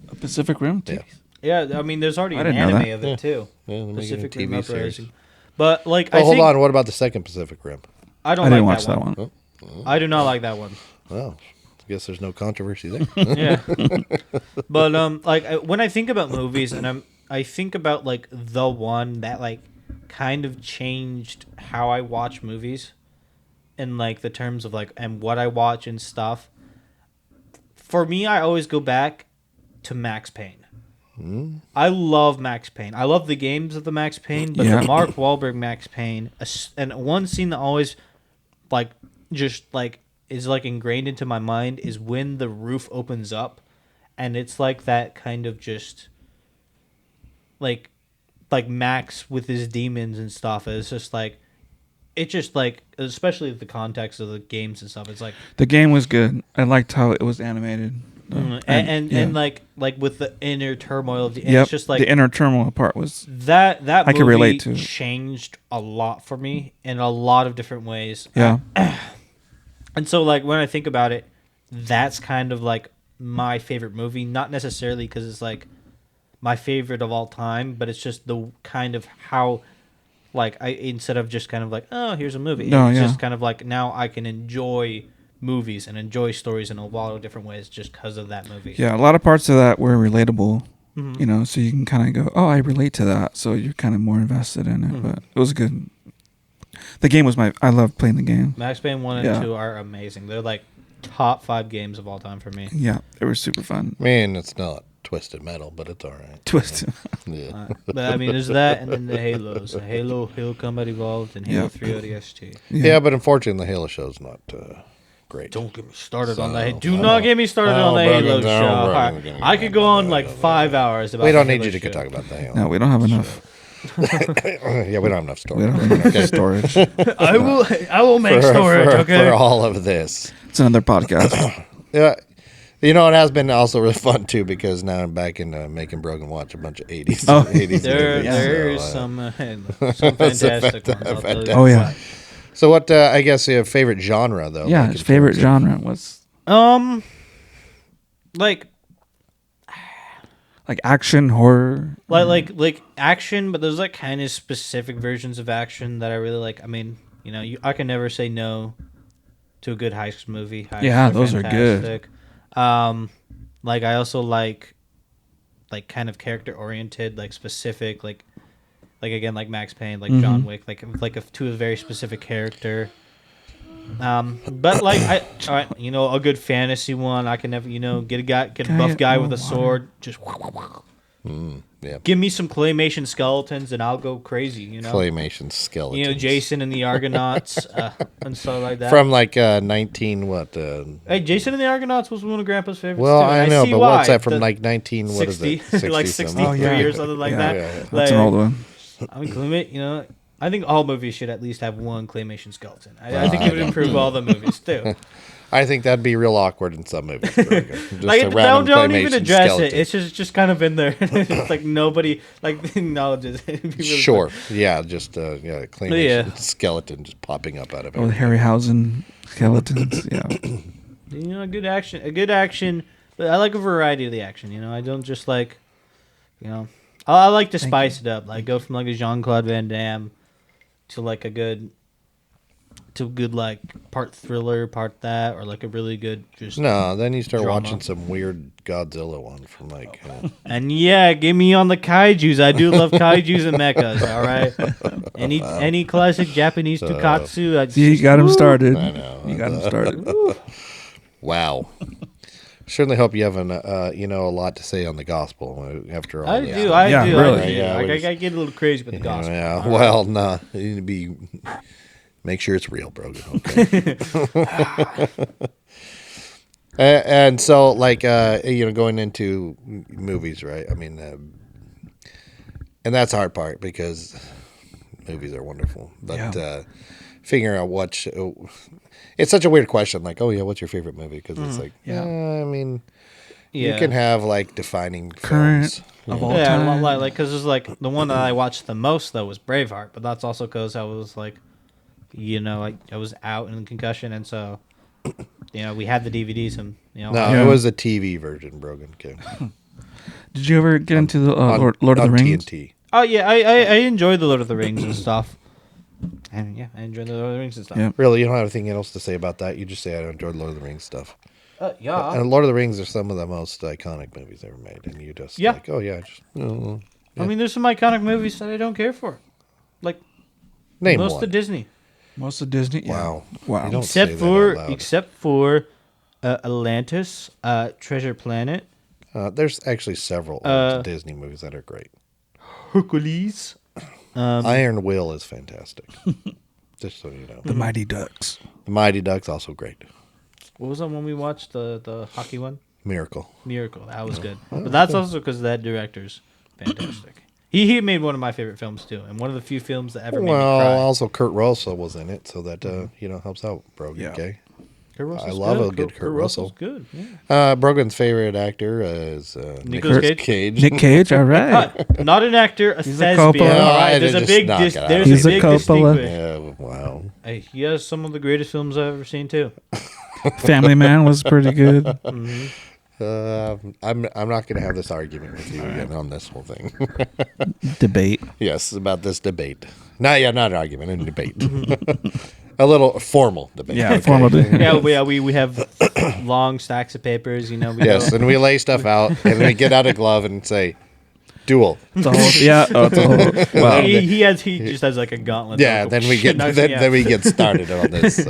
A Pacific Rim. Too? Yeah. Yeah, I mean, there's already I an didn't know anime that. of it Yeah. too. Yeah, they're making a Pacific Rim TV series. Uprising. But like, Oh, I hold think on. What about the second Pacific Rim? I don't I didn't like watch that one. Oh, I do not like that one. well, I guess there's no controversy there. Yeah. But like when I think about movies and I think about like the one that like kind of changed how I watch movies in like the terms of like and what I watch and stuff. For me, I always go back to Max Payne. I love Max Payne. I love the games of the Max Payne, but Yeah. the Mark Wahlberg Max Payne, and one scene that always like just like is like ingrained into my mind is when the roof opens up, and it's like that kind of just like Max with his demons and stuff. It's just like especially the context of the games and stuff. It's like The game was good. I liked how it was animated. and yeah. like with the inner turmoil of the, and Yep, it's just like the inner turmoil part was that I movie could relate to it. changed a lot for me in a lot of different ways. yeah. And so like when I think about it, that's kind of like my favorite movie, not necessarily because it's like my favorite of all time, but it's just the kind of how like I instead of just kind of like, oh, here's a movie. No, it's yeah. just kind of like now I can enjoy movies and enjoy stories in a lot of different ways just because of that movie. Yeah, a lot of parts of that were relatable, Mhm. you know, so you can kind of go, oh, I relate to that. So you're kind of more invested in it. Mhm. But it was good. The game was I love playing the game. Max Payne 1 and Yeah. 2 are amazing. They're like top 5 games of all time for me. Yeah, they were super fun. I mean, it's not Twisted Metal, but it's all right. Twist. Yeah. But I mean, there's that, and then the Halos, Halo Combat Evolved, and Halo Yeah. 3 ODST. Yeah, but unfortunately, the Halo show's not great. Don't get me started on So, that. Do I not know. get me started Oh, on the Brogan, Halo no, show. Brogan, Brogan, I could go on like 5 hours about. We don't the need Halo you to show. talk about the Halo. No, we don't have enough. Yeah, we don't have enough We storage. don't have enough storage. I will make storage. Okay. for all of this. It's another podcast. Yeah. You know, it has been also really fun, too, because now I'm back into making Brogan watch a bunch of 80s. Oh. 80s movies, There's so, some fantastic ones. I'll tell you Oh, yeah. what. So what, I guess, your favorite genre, though? Yeah, like, his in favorite terms of- genre was Like like action, horror. like action, but there's like kind of specific versions of action that I really like. I mean, you know, I can never say no to a good heist movie. Heists Yeah, those are good. fantastic. Like I also like kind of character oriented, like specific, like again, like Max Payne, like John Wick, to a very specific character. But like all right, you know, a good fantasy one. I can never, you know, get a buff guy with a sword, just Yeah. give me some claymation skeletons and I'll go crazy. You know, Claymation skeletons. you know, Jason and the Argonauts and stuff like that. From like 19, what? Hey, Jason and the Argonauts was one of Grandpa's favorites. Well, too. I know, see but why. what's that from The like 19, what is 60, it? 60 like something? 63 Oh, yeah. or something like Yeah. that. Yeah, yeah. That's Like, an old one. I mean, Clement, you know, I think all movies should at least have one claymation skeleton. I think it would improve all the movies too. I think that'd be real awkward in some movies. Just Like a random don't even claymation address skeleton. it. It's just kind of in there. It's like nobody like acknowledges it. It'd be really Sure. fun. Yeah, just a claymation Yeah. skeleton just popping up out of With it. Harryhausen skeletons. Yeah. You know, a good action. But I like a variety of the action. You know, I don't just like, you know, I like to spice it up. Like go from like a Jean-Claude Van Damme to like a good like part thriller, part that, or like a really good just. No, then you start Drama. watching some weird Godzilla one from like. And yeah, give me on the kaijus. I do love kaijus and mechas. All right, any classic Japanese tonkatsu. You got him started. I know. You got him started. Woo. Wow. Certainly hope you have a lot to say on the gospel after all. I this. do. I Yeah, do. really. I do. Yeah, Like, we just- I get a little crazy with the gospel. Yeah. All right. Well, no, you need to be. Make sure it's real, Brogan. Okay. And so, like, going into movies, right? I mean, and that's the hard part because movies are wonderful, but figuring out it's such a weird question. Like, oh yeah, what's your favorite movie? Because it's like, I mean, you can have like defining Current films. of all Yeah, time. like because it's like the one that I watched the most though was Braveheart, but that's also because I was like, I was out in concussion, and so we had the DVDs and No, Yeah. it was a TV version, Brogan. Okay. Did you ever get into the Lord of the on Rings? TNT. Oh yeah, I enjoyed the Lord of the Rings and stuff, and yeah, I enjoyed the Lord of the Rings and stuff. Yeah. Really, you don't have anything else to say about that. You just say I enjoyed Lord of the Rings stuff. Yeah. And Lord of the Rings are some of the most iconic movies ever made, and you just like, oh yeah, just I mean, there's some iconic movies that I don't care for, like name most one. of Disney, Most of Disney. Yeah. Wow. Wow. You don't except say that for out loud. Atlantis, Treasure Planet, There's actually several Disney movies that are great. Hercules. Iron Will is fantastic. Just so you know, The Mighty Ducks. The Mighty Ducks also great. What was that one we watched? The hockey one? Miracle. Miracle. That was good. But that's also because that director's fantastic. He made one of my favorite films too, and one of the few films that ever made me Well, cry. also Kurt Russell was in it, so that helps out Brogan. Yeah. Okay. Kurt Russell's I love good. a good Kurt Russell's Russell. good. Yeah. Brogan's favorite actor is Nicolas Nicolas Cage? Cage. Nick Cage. All right. Not an actor, a He's a thespian. Coppola. All right, No, there's a just big, knock it out. there's He's a a big Coppola. distinguish. Yeah, wow. Hey, he has some of the greatest films I've ever seen too. Family Man was pretty good. I'm not going to have this argument with you again on this whole thing. Debate. Yes, about this debate. Not an argument, a debate. A little formal debate. Yeah, formal debate. Yeah, we have long stacks of papers. We Yes, go- and we lay stuff out, and we get out a glove and say, duel. It's a whole, yeah. Oh, it's a whole, wow. he just has like a gauntlet. Yeah, Like, then we get knocks me then out. we get started on this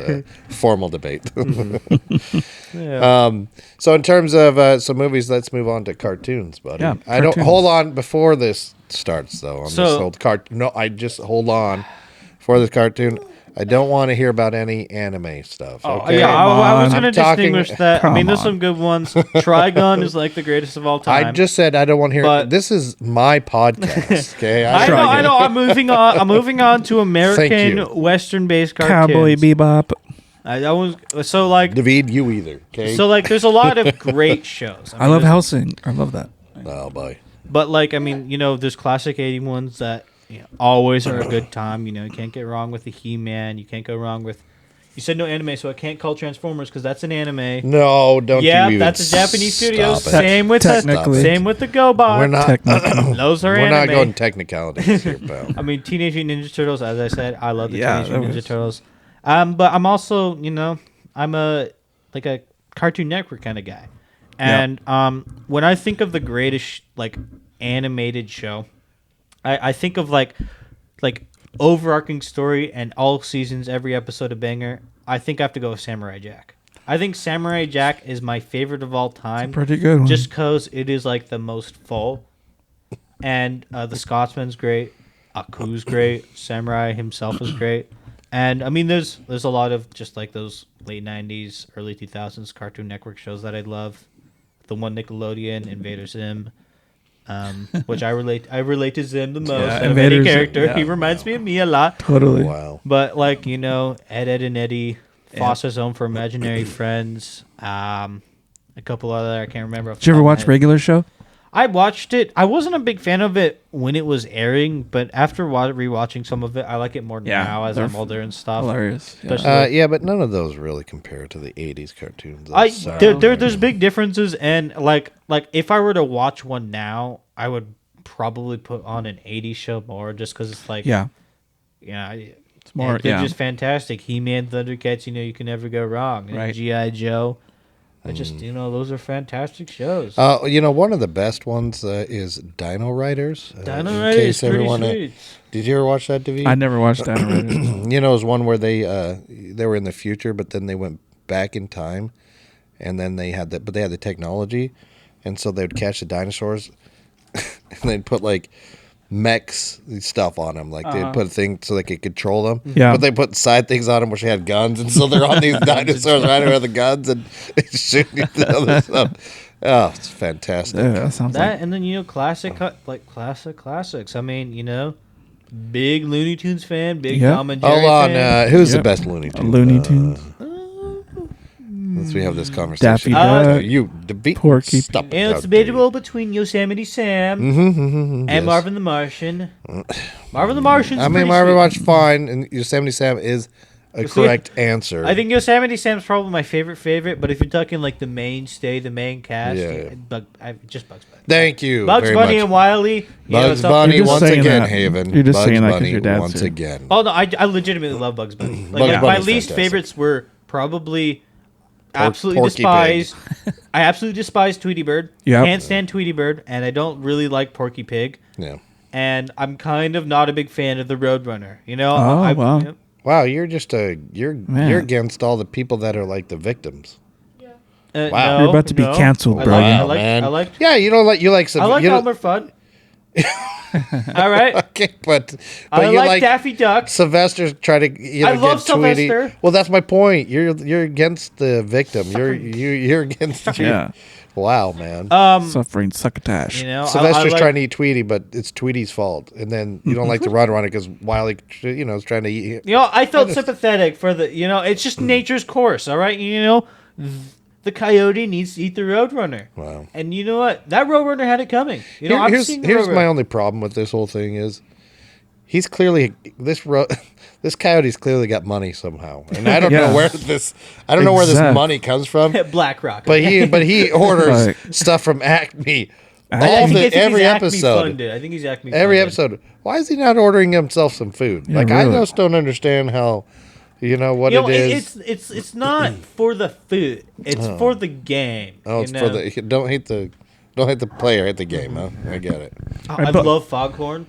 formal debate. Yeah. So in terms of some movies, let's move on to cartoons, buddy. Yeah, I don't cartoons. hold on before this starts though. On So- this whole No, I just hold on for this cartoon. I don't want to hear about any anime stuff. Okay? Yeah, I was on. going to I'm talking- distinguish that. I mean, Come there's on. some good ones. Trigun is like the greatest of all time. I just said I don't want to hear. But- This is my podcast. Okay, I know. I'm moving on. I'm moving on to you. American Western-based cartoons. Cowboy Bebop. I was so like David, you either. Okay. so like. There's a lot of great shows. I love there's- Helsing. I love that. Oh boy. But like, I mean, there's classic '80s ones that always are a good time. You can't get wrong with the He-Man. You can't go wrong with. You said no anime, so I can't call Transformers because that's an anime. No, don't. Yeah, you even that's a Japanese studio. stop it. Same with Technically. same with the GoBot. We're not. Technically. Those are We're anime. not going technicalities here, pal. I mean, Teenage Mutant Ninja Turtles. As I said, I love the Yeah, Teenage that Mutant was- Ninja Turtles. But I'm also, I'm a Cartoon Network kind of guy, and when I think of the greatest animated show, I think of like overarching story and all seasons, every episode a banger. I think I have to go with Samurai Jack. I think Samurai Jack is my favorite of all time. Pretty good one. Just because it is like the most full. And the Scotsman's great. Aku's great. Samurai himself is great. And I mean, there's a lot of just like those late 90s, early 2000s Cartoon Network shows that I love. The one Nickelodeon, Invader Zim. which I relate to Zim the most Yeah, out of Invader's- any character. yeah. He reminds me of me a lot. Totally. Wow. But like Ed, Ed and Eddie, Foster's Home for Imaginary Friends, a couple other I can't remember. Did you ever watch Regular Show? I watched it. I wasn't a big fan of it when it was airing, but after rewatching some of it, I like it more Yeah, now as they're I'm older and stuff. Hilarious. Yeah. Especially Yeah, but none of those really compare to the '80s cartoons. I'm sorry. there's big differences, and like if I were to watch one now, I would probably put on an '80s show more, just because it's like Yeah. it's more- they're yeah. just fantastic. He-Man, Thundercats, you can never go wrong. And Right. G.I. Joe, I just those are fantastic shows. One of the best ones is Dino Riders. Dino in Riders case is pretty everyone- sweet. Did you ever watch that, David? I never watched Dino Riders. It was one where they were in the future, but then they went back in time, and then they had the technology, and so they would catch the dinosaurs, and they'd put like mechs stuff on them, like they'd put a thing so they could control them. Yeah. But they put side things on them where she had guns, and so they're on these dinosaurs riding around the guns and shooting the other stuff. Oh, it's fantastic. Yeah, that sounds That like and then classics. I mean, big Looney Tunes fan, big Yeah. Tom and Jerry Hold on, fan. who's the Yep. best Looney Tunes? Looney Tunes. Let's we have this conversation. Daffy Duck. You debate. Porky Stop it, And it's how debatable between Yosemite Sam and yes. Marvin the Martian. Marvin the Martian's I mean, pretty Marvin sweet. March fine, and Yosemite Sam is a correct answer. I think Yosemite Sam's probably my favorite, but if you're talking like the mainstay, the main cast, Yeah. just Bugs Bunny. Thank you. Bugs very Bunny much. and Wiley. Bugs it's up Bunny there. You're just once saying again, that. Haven. You're just Bugs saying that 'cause Bunny your dad's once here. again. Oh no, I legitimately love Bugs Bunny. Like, Bugs my Bunny's least fantastic. favorites were probably absolutely Porky despise. I absolutely despise Tweety Bird. Yep. Can't stand Tweety Bird, and I don't really like Porky Pig. Yeah. And I'm kind of not a big fan of the Roadrunner. Oh, wow. Wow, you're just you're Man. against all the people that are like the victims. Yeah. Wow. You're about to be canceled, I bro. like, I Wow, like, man. I like, Yeah, you don't like some. I like you don't- Elmer Fudd. All right. Okay, but I you like Daffy Duck. Sylvester's trying to I love get Tweety. Sylvester. Well, that's my point. You're against the victim. You're against. Yeah. Wow, man. Suffering succotash. Sylvester's I like, trying to eat Tweety, but it's Tweety's fault. And then you don't like the Runner because Wiley, is trying to eat. I felt sympathetic for the, it's just nature's course, all right? The coyote needs to eat the Roadrunner. Wow. And you know what? That Roadrunner had it coming. Here's my only problem with this whole thing is he's clearly this coyote's clearly got money somehow, and I don't Yeah. know where this money comes from. BlackRock. But he orders Like- stuff from Acme. I think Every he's Acme episode. funded. I think he's Acme Every funded. episode. Why is he not ordering himself some food? Yeah, I really. just don't understand how. What it is. It's not for the food. It's for the game. Oh, it's for the don't hate the player, hate the game. Huh? I get it. I love Foghorn.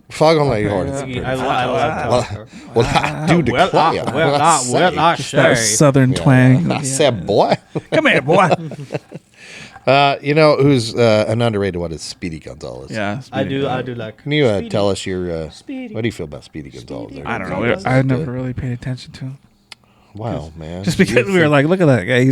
Foghorn Leghorn. I love Foghorn. Well, I do declare. I say. That southern twang. I said, boy. Come here, boy. Who's an underrated one is Speedy Gonzalez. Yeah. I do like. Can you Speedy. tell us your Speedy. what do you feel about Speedy Gonzalez? Speedy. I don't know. Gonzalez. I never really paid attention to him. Wow, man. Just because we were like, look at that guy.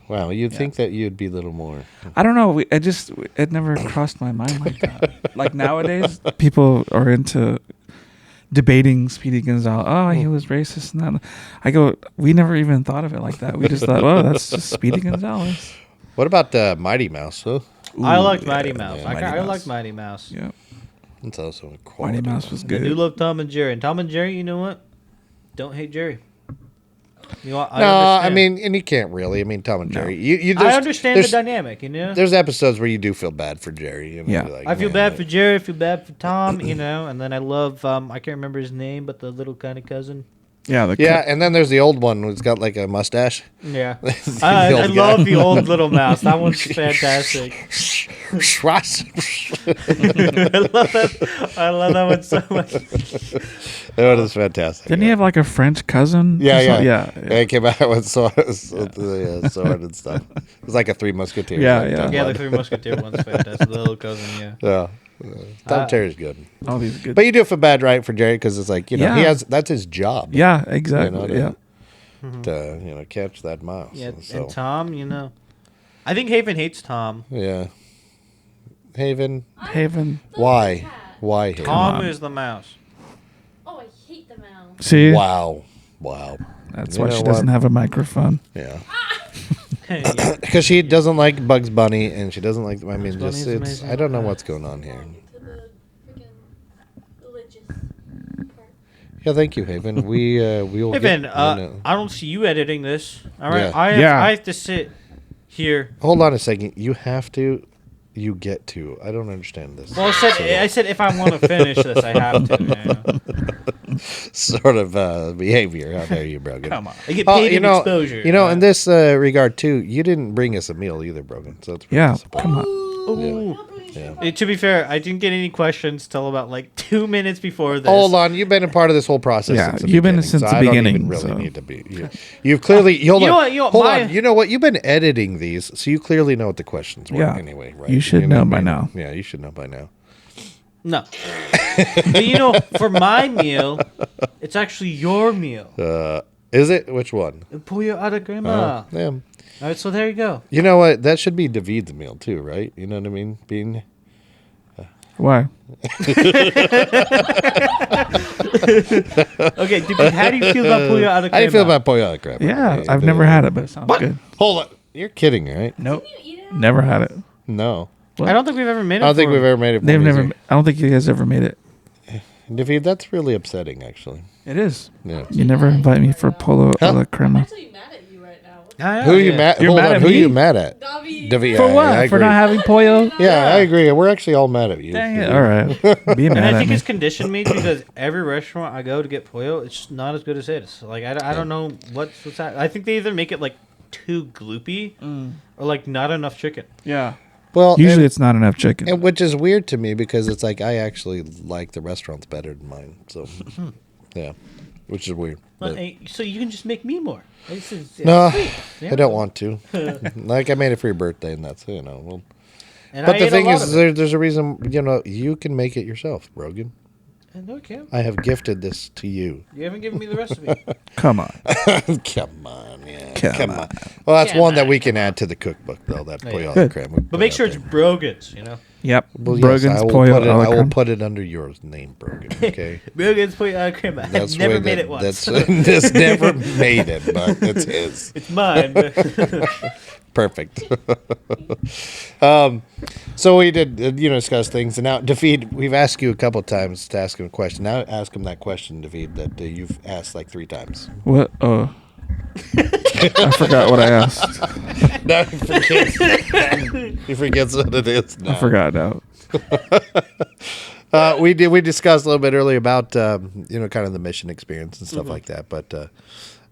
Wow, you'd think that you'd be a little more. I don't know. It never crossed my mind like that. Like nowadays, people are into debating Speedy Gonzalez. Oh, he was racist and that. I go, we never even thought of it like that. We just thought, oh, that's just Speedy Gonzalez. What about Mighty Mouse? Huh? I liked yeah, Mighty Mouse. yeah, I liked Mighty Mouse. Yeah. It's also a Mighty quality. Mouse was I do good. love Tom and Jerry. And Tom and Jerry, you know what? Don't hate Jerry. No, I understand. mean, and you can't really. I mean, Tom and Jerry. You I understand the dynamic, There's episodes where you do feel bad for Jerry. Yeah. you're like, I feel man, bad for Jerry. I feel bad for Tom. And then I love. I can't remember his name, but the little kind of cousin. Yeah. Yeah, and then there's the old one who's got like a mustache. Yeah, The I old guy. love the old little mouse. That one's fantastic. I love that one so much. That one is fantastic. Didn't he have like a French cousin? Yeah, Or yeah, something? yeah. It came out with sword and stuff. It was like a Three Musketeers. Yeah, like yeah. Tom Yeah, the Lund. Three Musketeers one's fantastic. The little cousin, yeah. Yeah. Tom Terrier's good. All these good. But you do feel bad, right, for Jerry because it's like Yeah. he has that's his job. Yeah, exactly. You know, Yeah. To catch that mouse. Yeah, So, and Tom, I think Haven hates Tom. yeah. Haven? Haven. The Why? cat. Why Haven? Tom on. is the mouse. Oh, I hate the mouse. See, Wow. that's You why know she doesn't what? have a microphone. Yeah. Yeah. Because she doesn't like Bugs Bunny, and she doesn't like. I mean, Bunny just is it's. amazing. I don't know what's going on here. To the freaking religious part. Yeah, thank you, Haven. We will. Hey, get, Ben, I don't see you editing this. All right, Yeah. I have to sit here. Hold on a second. You have to. You get to. I don't understand this. Well, I said if I want to finish this, I have to. Sort of behavior. How dare you, Brogan? Come on, I get paid in exposure. In this regard too, you didn't bring us a meal either, Brogan. So it's pretty Yeah, disappointing. come on. Ooh. Yeah. To be fair, I didn't get any questions till about like 2 minutes before this. Hold on, you've been a part of this whole process. Yeah, since the you've been beginning, since so the I don't even beginning, really so. need to be. You've clearly. Hold You on. know what, you know, hold my- on. You know what? You've been editing these, so you clearly know what the questions were. Yeah. Anyway, right? You should what know I by mean? now. Yeah, you should know by now. No. But for my meal, it's actually your meal. Is it? Which one? Pollo a la crema. Yeah. All right, so there you go. You know what? That should be David's meal too, right? You know what I mean? Being. Why? Okay, David, how do you feel about pollo a la crema? How do you feel about pollo a la crema? Yeah, I've never had it, but it sounds good. Hold on. You're kidding, right? Nope. Can you eat it? Never had it. No. I don't think we've ever made it. I don't think for we've him. ever made it. They've for never. either. I don't think you guys ever made it. David, that's really upsetting, actually. It is. Yeah. You never invite me for polo a la I'm crema. actually mad at you right now. Ah, Who are you yeah. mad? You're Hold mad on. at Who are me? you mad at? Davi. David, For I what? For agree. not having pollo? Yeah, I agree. We're actually all mad at you. Dang it. All right. Be And mad I at think me. it's conditioned me because every restaurant I go to get pollo, it's just not as good as it is. Like I don't know what's that. I think they either make it like too gloopy or like not enough chicken. Yeah. Well, Usually it's not enough chicken. and which is weird to me because it's like I actually like the restaurants better than mine. So, yeah, which is weird. Well, But- hey, so you can just make me more. This is- no, sweet. Yeah. I don't want to. Like I made it for your birthday, and that's Well, And but I the ate a thing lot is, of it. there's a reason. You can make it yourself, Brogan. No, I can't. I have gifted this to you. You haven't given me the recipe. Come on. Come on, yeah. Come Come on. Well, that's Come one that on. we can add to the cookbook, though. That Yeah. pollo Good. creme. we But put make out sure it's there. Brogan's, Yep. Well, yes, Brogan's I will pollo put it. a la I will crema. put it under your name, Brogan. Okay. Brogan's pollo a la crema. That's I've never way made that- it once. That's never made it, but it's his. It's mine. but- Perfect. So we did, discuss things, and now David, we've asked you a couple times to ask him a question. Now ask him that question, David, that you've asked like 3 times. What? Oh. I forgot what I asked. Now he forgets. He forgets what it is. Now. I forgot now. We discussed a little bit earlier about kind of the mission experience and stuff like that, but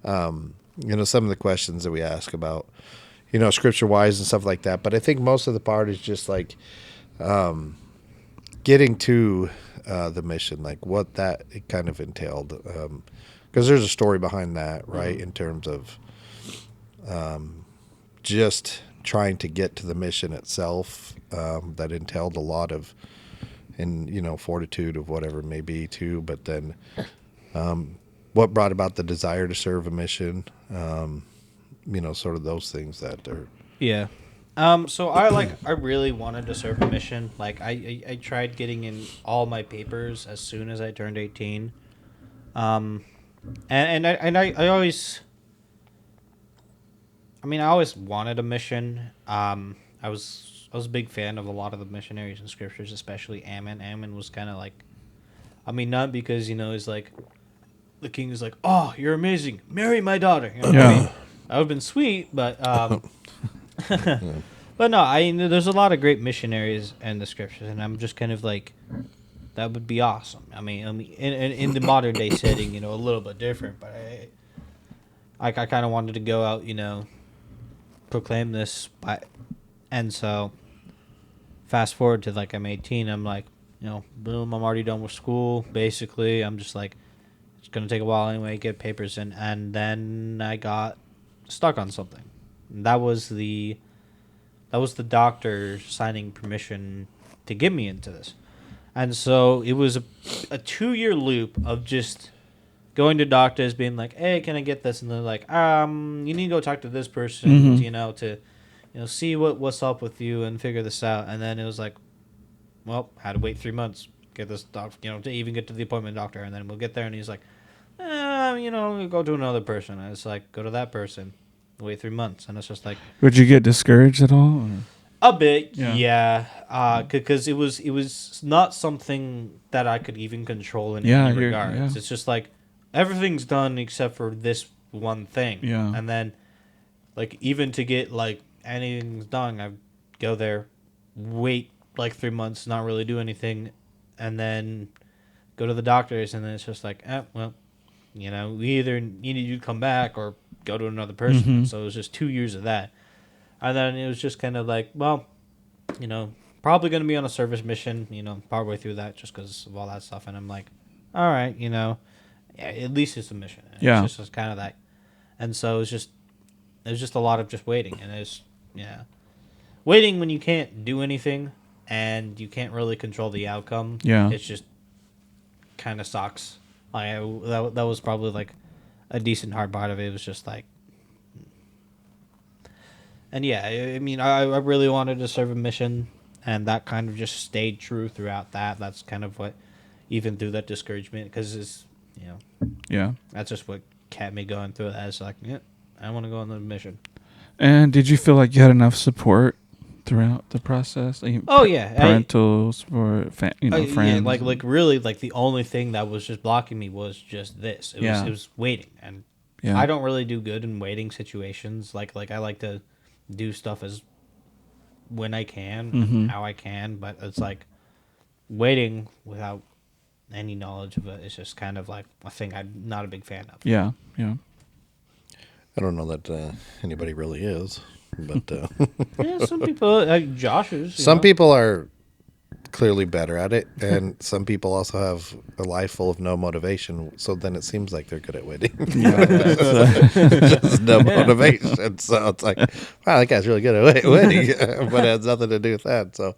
some of the questions that we ask about scripture wise and stuff like that. But I think most of the part is just like getting to the mission, like what that it kind of entailed, because there's a story behind that, right? In terms of just trying to get to the mission itself, that entailed a lot of fortitude of whatever it may be too, but then what brought about the desire to serve a mission, sort of those things that are Yeah. So I really wanted to serve a mission. Like I tried getting in all my papers as soon as I turned 18. And I always wanted a mission. I was a big fan of a lot of the missionaries in scriptures, especially Ammon. Ammon was kind of like, not because it's like the king is like, "Oh, you're amazing. Marry my daughter." You know what I mean? That would have been sweet, but but no, there's a lot of great missionaries in the scriptures, and I'm just kind of like, that would be awesome. In the modern day setting, a little bit different, but I kind of wanted to go out, proclaim this, and so fast forward to like I'm 18, I'm like, boom, I'm already done with school. Basically, I'm just like, it's gonna take a while anyway, get papers in, and then I got stuck on something. That was the doctor signing permission to get me into this. And so it was a 2-year loop of just going to doctors being like, "Hey, can I get this?" And they're like, you need to go talk to this person, to see what's up with you and figure this out." And then it was like, well, had to wait 3 months, get this doctor, to even get to the appointment doctor. And then we'll get there. And he's like, go to another person. And it's like, go to that person, wait 3 months. And it's just like, Would you get discouraged at all? Or? a bit, Yeah. yeah. Because it was not something that I could even control in Yeah, any you're- regards. yeah. It's just like everything's done except for this one thing. Yeah. And then, like, even to get like anything's done, I go there, wait like 3 months, not really do anything, and then go to the doctors, and then it's just like, well, we either need you to come back or go to another person. Mhm. So it was just 2 years of that. And then it was just kind of like, well, probably going to be on a service mission, partway through that just because of all that stuff. And I'm like, all right, yeah, at least it's a mission. And Yeah. It's just kind of that. And so it was just a lot of just waiting. And waiting when you can't do anything and you can't really control the outcome. Yeah. It's just kind of sucks. Like, that was probably like a decent hard part of it. It was just like, and yeah, I mean, I really wanted to serve a mission, and that kind of just stayed true throughout that. That's kind of what, even through that discouragement, because it's, Yeah. that's just what kept me going through that. It's like, yeah, I want to go on the mission. And did you feel like you had enough support throughout the process? Like, Oh, yeah. parental support, friends. Yeah, like really, like the only thing that was just blocking me was just this. It was waiting, and Yeah. I don't really do good in waiting situations. Like I like to do stuff as when I can, Mhm. how I can, but it's like waiting without any knowledge of it is just kind of like a thing I'm not a big fan of. Yeah. Yeah. I don't know that anybody really is, but Yeah, some people, like Josh is. some people are clearly better at it, and some people also have a life full of no motivation. So then it seems like they're good at waiting. There's no motivation, so it's like, wow, that guy's really good at waiting, but it has nothing to do with that. So,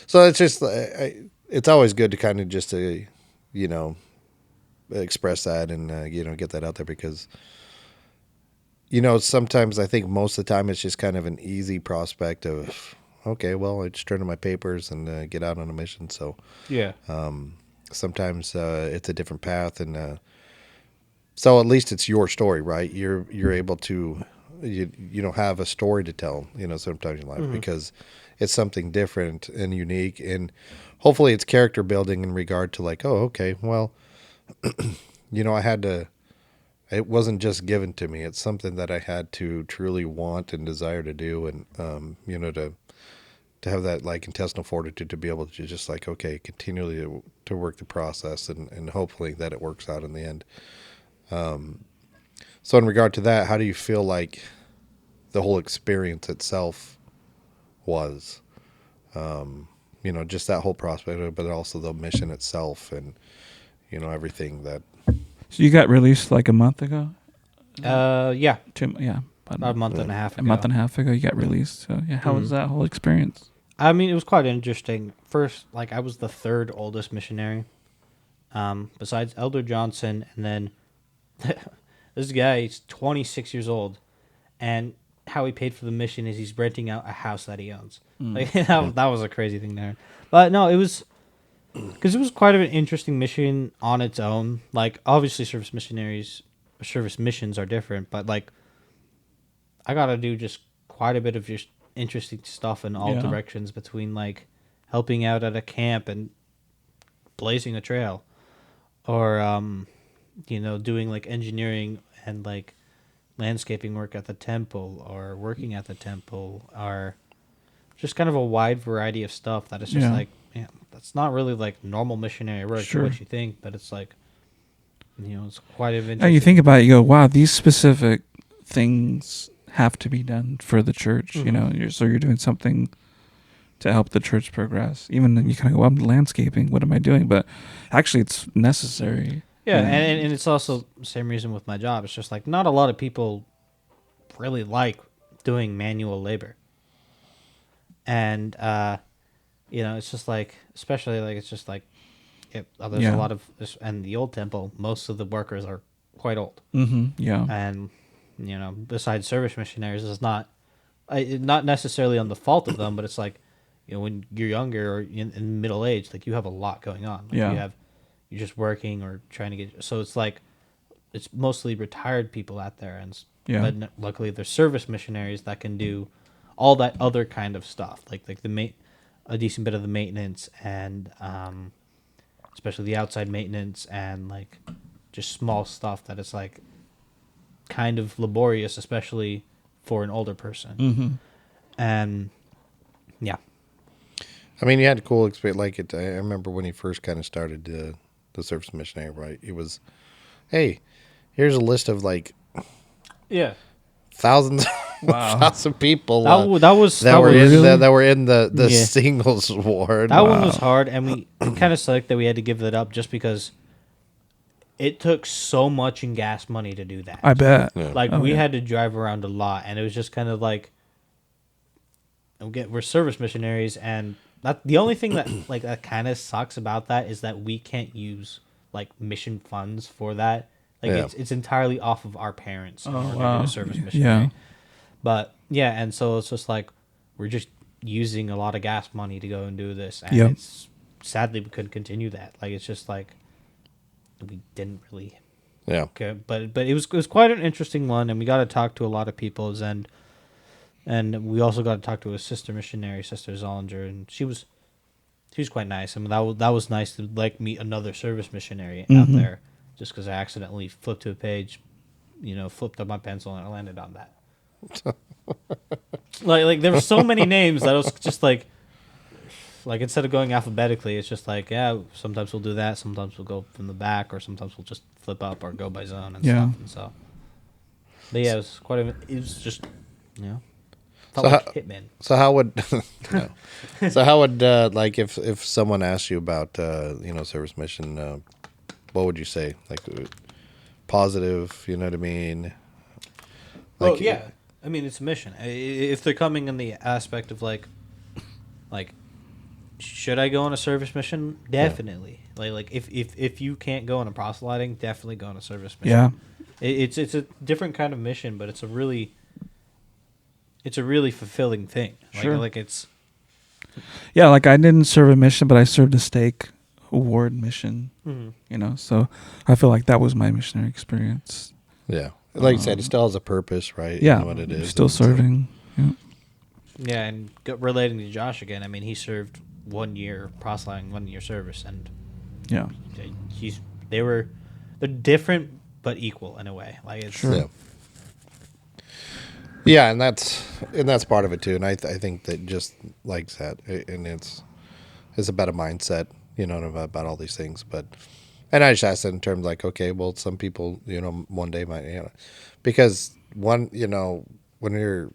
so it's just it's always good to kind of just express that and get that out there because. Sometimes I think most of the time it's just kind of an easy prospect of, okay, well, I just turn in my papers and get out on a mission. So Yeah. sometimes it's a different path, and so at least it's your story, right? You're able to have a story to tell, sometimes in life because it's something different and unique, and hopefully it's character building in regard to like, oh, okay, well, I had to. It wasn't just given to me. It's something that I had to truly want and desire to do, and to have that like intestinal fortitude to be able to just like continually to work the process and hopefully that it works out in the end. So in regard to that, how do you feel like the whole experience itself was? Just that whole prospect, but also the mission itself, and everything that. So you got released like a month ago? Yeah. About A month and a half ago. a month and a half ago you got released. So yeah, how was that whole experience? I mean, it was quite interesting. First, like, I was the third oldest missionary, besides Elder Johnson, and then this guy, he's 26 years old, and how he paid for the mission is he's renting out a house that he owns. Like, that was a crazy thing there. But no, it was... Because it was quite an interesting mission on its own. Like, obviously, service missions are different, but like, I got to do just quite a bit of just interesting stuff in all directions between like helping out at a camp and blazing a trail, or doing like engineering and like landscaping work at the temple, or working at the temple, or just kind of a wide variety of stuff that is just like. Yeah, that's not really like normal missionary work, Sure. what you think, but it's like, it's quite of And you think about it, you go, wow, these specific things have to be done for the church. So you're doing something to help the church progress. Even then you kind of go, well, I'm landscaping. What am I doing? But actually, it's necessary. Yeah, and it's also the same reason with my job. It's just like not a lot of people really like doing manual labor, and it's just like, especially like, it's just like, there's a lot of this, and the old temple, most of the workers are quite old. Mm-hmm. Yeah. And, besides service missionaries, it's not necessarily on the fault of them, but it's like, you know, when you're younger or in middle age, like you have a lot going on. Like Yeah. you're just working or trying to get. So it's like it's mostly retired people out there, Yeah. but luckily there's service missionaries that can do all that other kind of stuff, like a decent bit of the maintenance and especially the outside maintenance and like just small stuff that is like kind of laborious, especially for an older person. Mm-hmm. And yeah, I mean, you had a cool experience. Like it, I remember when he first kind of started the Service Missionary, right? It was, hey, here's a list of like yeah, thousands, Wow. thousands of people that was that were in the Yeah. singles ward. That one was hard, and we kind of sucked that we had to give that up just because it took so much in gas money to do that. I bet. Yeah. Like Oh, we yeah. had to drive around a lot, and it was just kind of like we're service missionaries, and that the only thing that like that kind of sucks about that is that we can't use like mission funds for that. Like Yeah. it's entirely off of our parents in Oh, order to wow. do service Yeah. missionary. But yeah, and so it's just like we're just using a lot of gas money to go and do this, and Yep. it's sadly we couldn't continue that. Like it's just like we didn't really. Yeah. Okay, but it was quite an interesting one, and we got to talk to a lot of people, and we also got to talk to a sister missionary, Sister Zollinger, and she was quite nice. I mean, that was nice to like meet another service missionary out Mhm. there, just because I accidentally flipped to a page, flipped up my pencil and I landed on that. like there were so many names that I was just like instead of going alphabetically, it's just like, yeah, sometimes we'll do that, sometimes we'll go from the back, or sometimes we'll just flip up or go by zone and Yeah. stuff. And so, but yeah, it was just, felt So like how- Hitman. So how would no. So how would like if someone asked you about service mission, what would you say? Like positive, you know what I mean? Well, yeah, I mean it's a mission. If they're coming in the aspect of like, should I go on a service mission? Definitely. Like if you can't go on a proselyting, definitely go on a service mission. Yeah. It's a different kind of mission, but it's a really fulfilling thing. Sure. Like it's Yeah, like I didn't serve a mission, but I served a stake award mission. So I feel like that was my missionary experience. Yeah. Like you said, it still has a purpose, right? Yeah, You know what it is. still And so- serving. Yeah. yeah, and relating to Josh again. I mean, he served 1 year proselyting, 1 year service, and Yeah. they're different but equal in a way. Like it's Sure. Yeah. Yeah, and that's part of it too. And I think that just like that, and it's about a mindset, about all these things. And I just asked it in terms like, okay, well, some people, one day might, because when you're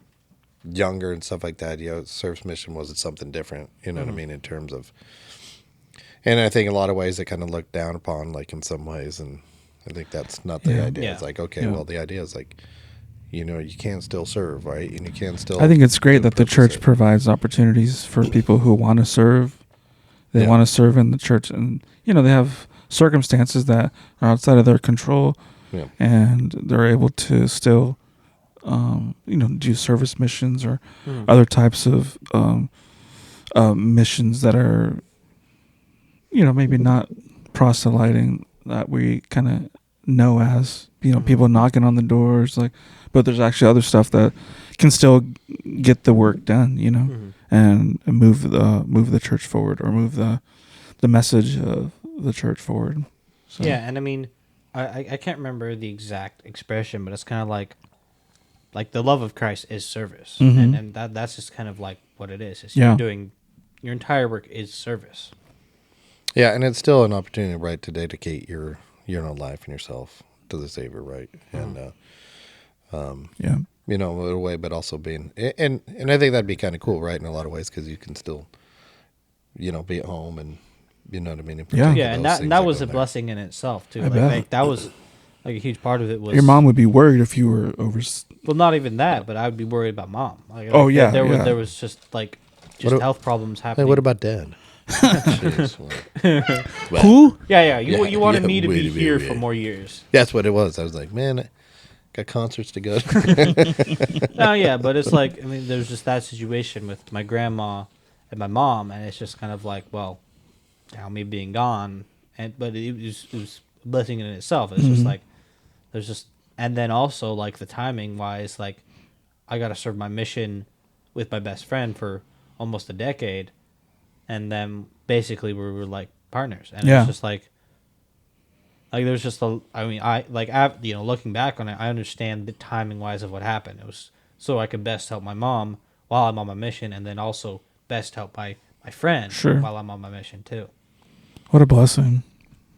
younger and stuff like that, service mission was something different, what I mean, in terms of, and I think in a lot of ways they kind of looked down upon, like in some ways, and I think that's not the Yeah. idea. Yeah. It's like, okay, Yeah. well, the idea is like, you can still serve, right? And you can still. I think it's great that the purpose church it. provides opportunities for people who want to serve. They Yeah. want to serve in the church, and they have circumstances that are outside of their control, Yeah. and they're able to still, do service missions or other types of missions that are, maybe not proselyting that we kind of know as, people knocking on the doors, but there's actually other stuff that can still get the work done, and move the church forward, or move the message of the church forward. So, Yeah, and I mean, I can't remember the exact expression, but it's kind of like the love of Christ is service, Mhm. and that's just kind of like what it is. Yeah. You're doing your entire work is service. Yeah, and it's still an opportunity, right, to dedicate your life and yourself to the Savior, right? And yeah, in a way, but also being, and I think that'd be kind of cool, right, in a lot of ways, because you can still, be at home and, you know what I mean. And Yeah. partake Yeah, of and those that things that was go a there. blessing in itself too. I Like, bet. like that was like a huge part of it was your mom would be worried if you were over. Well, not even that, but I would be worried about mom. Like, Oh, yeah, there yeah. was just like What a- health problems Hey, happening. what about Dad? Jeez, well, Who? Yeah, Yeah, you wanted yeah, me to wait be a minute, here yeah. for more years. that's what it was. I was like, man, I got concerts to go to. No, yeah, but it's like, I mean, there's just that situation with my grandma and my mom, and it's just kind of like, well, now me being gone, but it was a blessing in itself. It's just like there's just, and then also like the timing wise, like I got to serve my mission with my best friend for almost a decade, and then basically we were like partners, and Yeah. it's just like there's just a, I mean, looking back on it, I understand the timing wise of what happened. It was so I could best help my mom while I'm on my mission, and then also best help my friend Sure. while I'm on my mission too. What a blessing.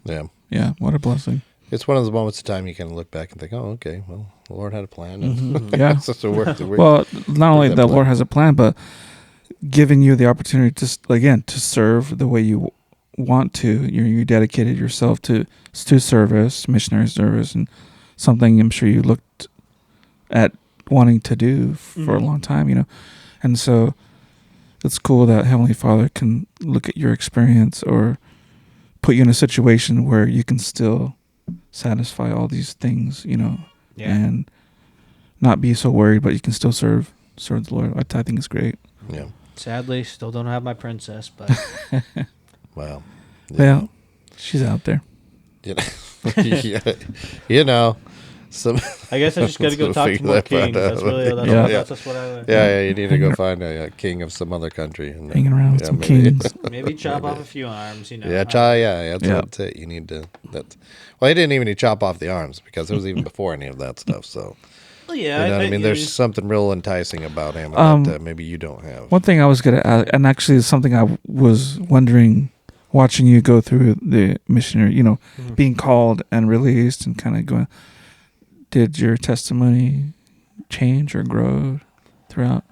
Yeah. Yeah, what a blessing. It's one of those moments of time you kind of look back and think, oh, okay, well, the Lord had a plan. And Yeah. so it worked. Well, not only that the plan. Lord has a plan, but giving you the opportunity to serve the way you want to. You dedicated yourself to service, missionary service, and something I'm sure you looked at wanting to do for a long time, And so it's cool that Heavenly Father can look at your experience or put you in a situation where you can still satisfy all these things, and not be so worried, but you can still serve the Lord. I think it's great. Yeah. Sadly, still don't have my princess, but Wow. Yeah, she's out there. Some. I guess I just got to go talk to Figure more that part kings. That's out. really Yeah. that's just what I learned. Yeah, you need to go find a king of some other country. And, Hanging around with some maybe. kings. Maybe chop off a few arms, Yeah, that's Yeah. what it. You need to. Well, he didn't even need to chop off the arms because it was even before any of that stuff. So, Well, yeah, you know what I mean? There's something real enticing about him that maybe you don't have. One thing I was gonna add, and actually it's something I was wondering, watching you go through the missionary, being called and released, and kind of going. Did your testimony change or grow throughout?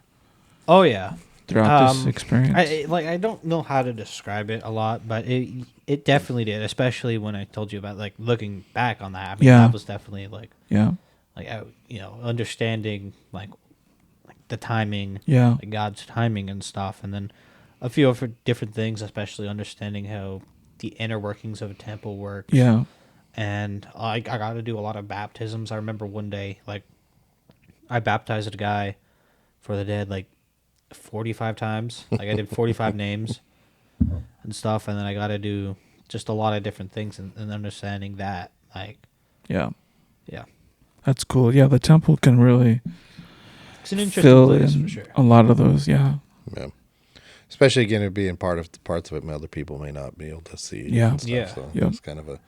Oh yeah, Throughout this experience. I don't know how to describe it a lot, but it definitely did, especially when I told you about like looking back on that. I mean, that was definitely yeah. Understanding like the timing, Yeah. like God's timing and stuff, and then a few other different things, especially understanding how the inner workings of a temple works. Yeah. And I got to do a lot of baptisms. I remember one day, like, I baptized a guy for the dead, like, 45 times. Like, I did 45 names and stuff, and then I got to do just a lot of different things and understanding that, like... Yeah. Yeah. That's cool. Yeah, the temple can really It's an interesting fill place, in for sure. a lot of those, yeah. Yeah. Especially again, it being parts of it other people may not be able to see. Yeah. And stuff, Yeah. So Yep. it's kind of a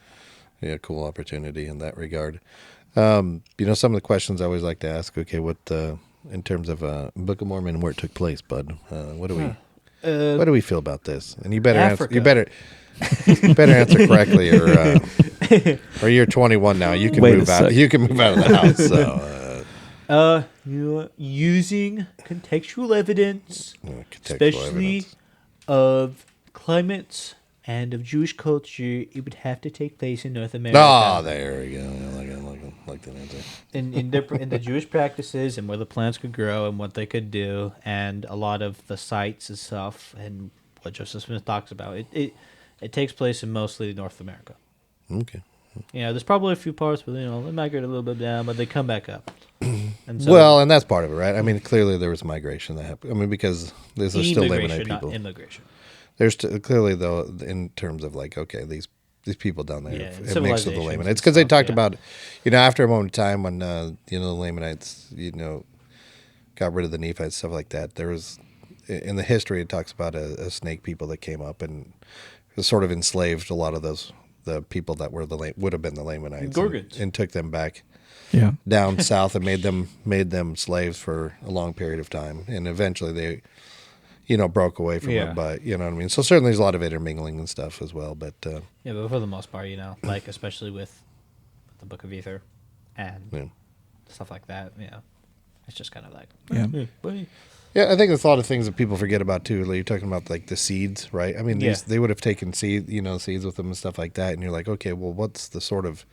cool opportunity in that regard. Some of the questions I always like to ask. Okay, what in terms of Book of Mormon and where it took place, bud? What do we feel about this? And you better answer. Africa. You better answer correctly, or you're 21 now. You can Wait move a out. sec. You can move out of the house. So. Using contextual evidence, Contextual especially evidence. of climates and of Jewish culture, it would have to take place in North America. Oh, there we go. I like that answer. in the Jewish practices and where the plants could grow and what they could do, and a lot of the sites and stuff, and what Joseph Smith talks about. It takes place in mostly North America. Okay. There's probably a few parts where they migrate a little bit down, but they come back up. And so, And that's part of it, right? I mean, clearly there was migration that happened. I mean, because there's still Lamanite people. not immigration. There's clearly, though, in terms of like, okay, these people down there have mixed with the civilizations Lamanites. and Because they stuff, talked yeah. about, after a moment of time when, the Lamanites, got rid of the Nephites, stuff like that. There was, in the history, it talks about a snake people that came up and sort of enslaved a lot of the people that would have been the Lamanites. Gorgons. And took them back Yeah. down south and made them slaves for a long period of time. And eventually they, broke away from Yeah. it. But you know what I mean? So certainly there's a lot of intermingling and stuff as well. But Yeah, but for the most part, like especially with the Book of Ether and stuff like that, it's just kind of like yeah, I think there's a lot of things that people forget about too. Like you're talking about like the seeds, right? I mean, they would have taken seeds with them and stuff like that. And you're like, okay, well, what's the sort of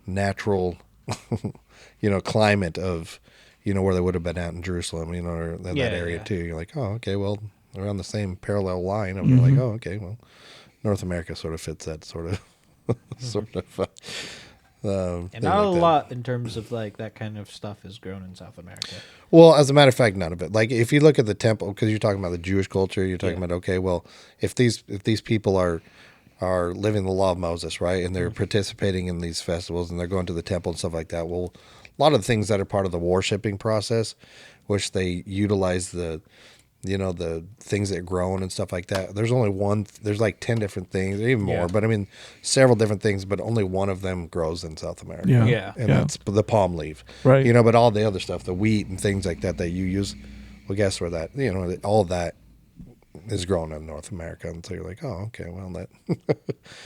natural, climate of, where they would have been at in Jerusalem, or in that area too. You're like, oh, okay, well, they're on the same parallel line. And you're like, oh, okay, well, North America sort of fits that sort of And thing not a like that. lot in terms of like that kind of stuff is grown in South America. Well, as a matter of fact, none of it. Like if you look at the temple, because you're talking about the Jewish culture, you're talking Yeah. about okay, well, if these people are living the law of Moses, right, and they're participating in these festivals and they're going to the temple and stuff like that. Well, a lot of the things that are part of the worshiping process, which they utilize the things that grown and stuff like that. There's only one. There's like 10 different things, even more. Yeah. But I mean, several different things. But only one of them grows in South America. Yeah. Yeah. and Yeah. that's the palm leaf. Right. But all the other stuff, the wheat and things like that you use. Well, guess where that all of that is grown in North America, and so you're like, oh, okay, well that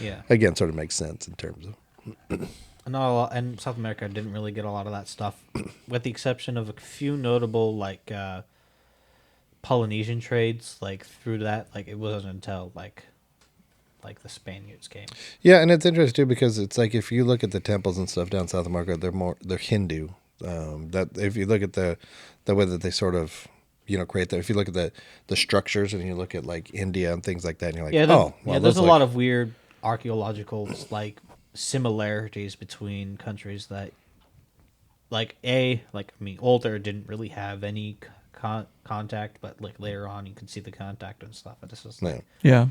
Yeah. again sort of makes sense in terms of. Not a lot, and South America didn't really get a lot of that stuff, with the exception of a few notable like Polynesian trades. Like through that, like it wasn't until like the Spaniards came. Yeah, and it's interesting too because it's like if you look at the temples and stuff down South America, they're Hindu. That if you look at the way that they sort of create that, if you look at the structures and you look at like India and things like that, and you're like, Yeah, oh, well, there's those a look- lot of weird archaeological like similarities between countries that, older didn't really have any contact, but like later on you can see the contact and stuff. And this is like, Yeah. Yeah.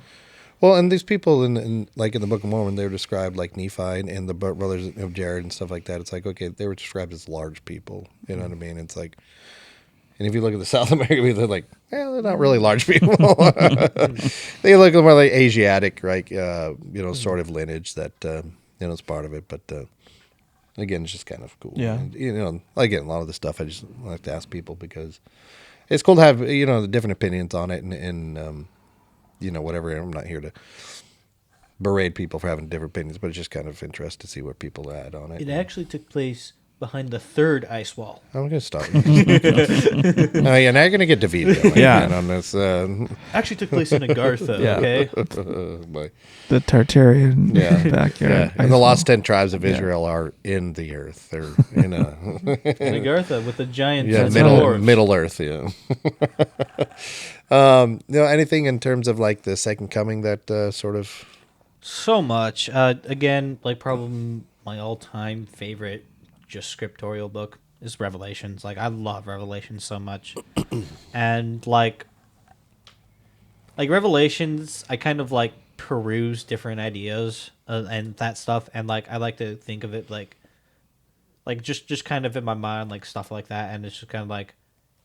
Well, and these people in like in the Book of Mormon, they're described like Nephi and the brothers of Jared and stuff like that. It's like, okay, they were described as large people. You know what I mean? It's like, and if you look at the South American people, they're like, they're not really large people. They look more like Asiatic, right? Sort of lineage that is part of it. But again, it's just kind of cool. Yeah. And, again, a lot of the stuff I just like to ask people because it's cool to have the different opinions on it and whatever. I'm not here to berate people for having different opinions, but it's just kind of interesting to see where people add on it. it actually took place behind the third ice wall. I'm going to stop. Oh, yeah, now you're going to get DeVito Yeah. on this. Actually took place in Agartha. Yeah. Okay. But, The Tartarian yeah. backyard. Yeah. And the lost 10 tribes of Israel are in the earth. They're in a In Agartha with the giant middle earth, yeah. Anything in terms of like the second coming that sort of So much. Again, like probably my all-time favorite just scriptorial book is Revelations. Like I love Revelations so much. And like Revelations, I kind of like peruse different ideas and that stuff, and like I like to think of it like just kind of in my mind, like stuff like that, and it's just kind of like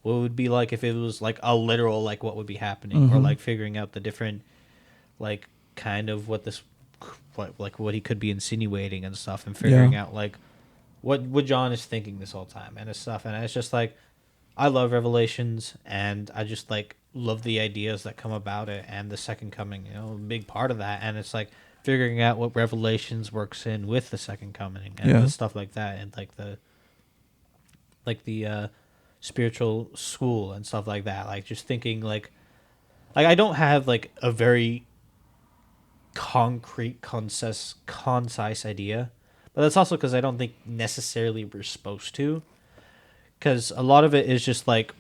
what it would be like if it was like a literal like what would be happening, or like figuring out the different like kind of what he could be insinuating and stuff, and figuring out like what John is thinking this whole time and stuff. And it's just like I love Revelations, and I just like love the ideas that come about it, and the second coming, a big part of that. And it's like figuring out what Revelations works in with the second coming and the stuff like that, and like the spiritual school and stuff like that. Like just thinking like I don't have like a very concrete, concise idea, but that's also because I don't think necessarily we're supposed to, because a lot of it is just like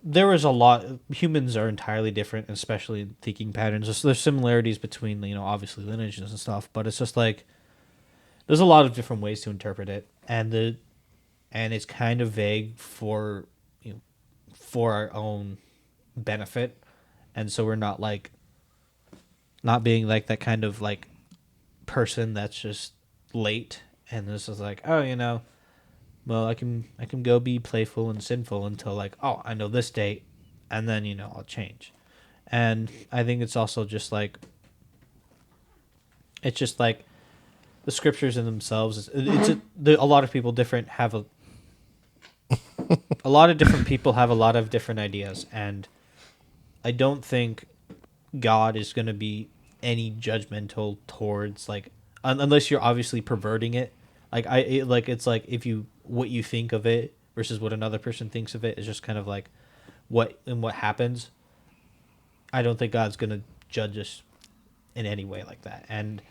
there is a lot. Humans are entirely different, especially in thinking patterns. There's similarities between obviously lineages and stuff, but it's just like there's a lot of different ways to interpret it, and it's kind of vague for for our own benefit, and so we're not being like that kind of like person that's just late and this is like, well, I can go be playful and sinful until like, oh, I know this date, and then I'll change. And I think it's also just like it's just like the scriptures in themselves. A lot of people a lot of different people have a lot of different ideas, and I don't think God is going to be any judgmental towards like unless you're obviously perverting it. It's like if what you think of it versus what another person thinks of it is just kind of like what happens. I don't think God's gonna judge us in any way like that. And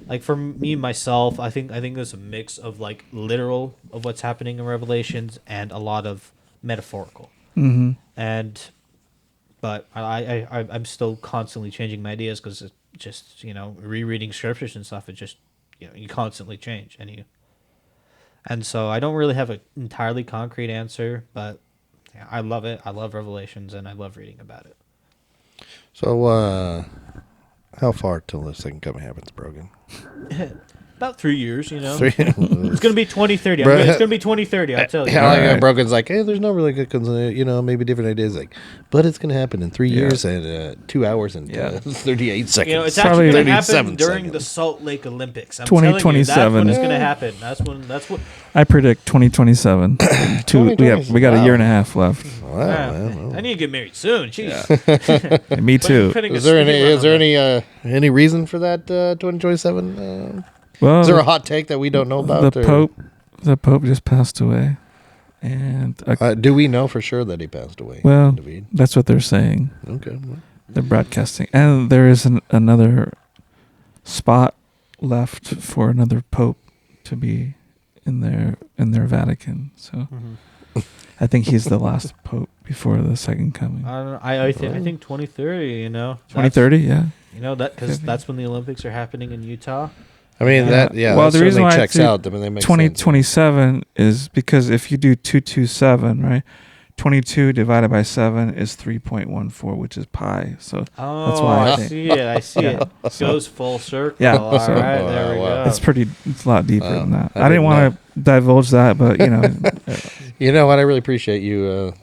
like for me myself, I think there's a mix of like literal of what's happening in Revelations and a lot of metaphorical. Mm-hmm. But I'm still constantly changing my ideas because it's just rereading scriptures and stuff. It just you constantly change, and so I don't really have an entirely concrete answer, but yeah, I love it. I love Revelations, and I love reading about it. So, how far till the second coming happens, Brogan? About 3 years, you know. 3. It's gonna be 2030. It's gonna be 2030. I'll tell you. Yeah, like Alright. Brogan's like, hey, there's no really good, maybe different ideas. Like, but it's gonna happen in 3 years and 2 hours and 38 seconds. You know, it's Probably actually going to happen 37 during the seconds. Salt Lake Olympics. I'm telling you, that's 2027. when it's going to happen. That's what. I predict 2027. We got a year and a half left. Wow, I need to get married soon. Jeez. Me too. Putting a Is there speed limit on any reason for that 2027? Well, Is there a hot take that we don't know about? the Pope just passed away, and do we know for sure that he passed away? well, David? that's what they're saying. Okay. They're broadcasting, and there is another spot left for another Pope to be in their Vatican. So I think he's the last Pope before the second coming. I don't know. I think 2030. You know. 2030, yeah. You know that because that's when the Olympics are happening in Utah. I mean Well, that the reason why I checks think out. I mean, that makes 2027 is because if you do 227, right? 22 divided by 7 is 3.14, which is pi. So Oh, that's why I I think. see it. I see it. So- Goes full circle. Yeah, All so- right, there we Wow. go. it's a lot deeper than that. I I didn't didn't want to divulge that, but you know, You know what? I really appreciate you.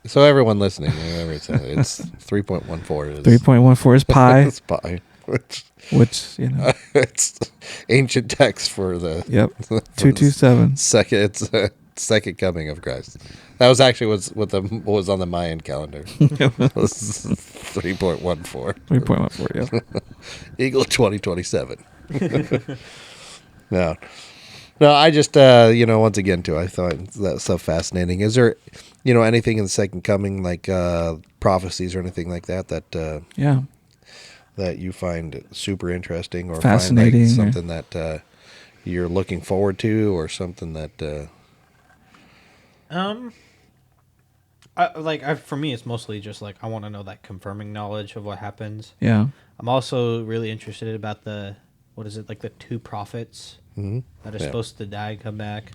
So everyone listening, it's 3.14. 3.14 is pi, It's pi. which you know, It's ancient text for the yep, for the 227. second coming of Christ. That was actually what was on the Mayan calendar. It was 3.14. 3.14, yeah. Eagle 2027. No. I just once again too, I thought that's so fascinating. Is there anything in the second coming, like prophecies or anything like that Yeah. that you find super interesting or Fascinating, find like something that you're looking forward to, or something that for me, it's mostly just like I want to know that confirming knowledge of what happens. Yeah. I'm also really interested about the two prophets that are Yeah. supposed to die and come back.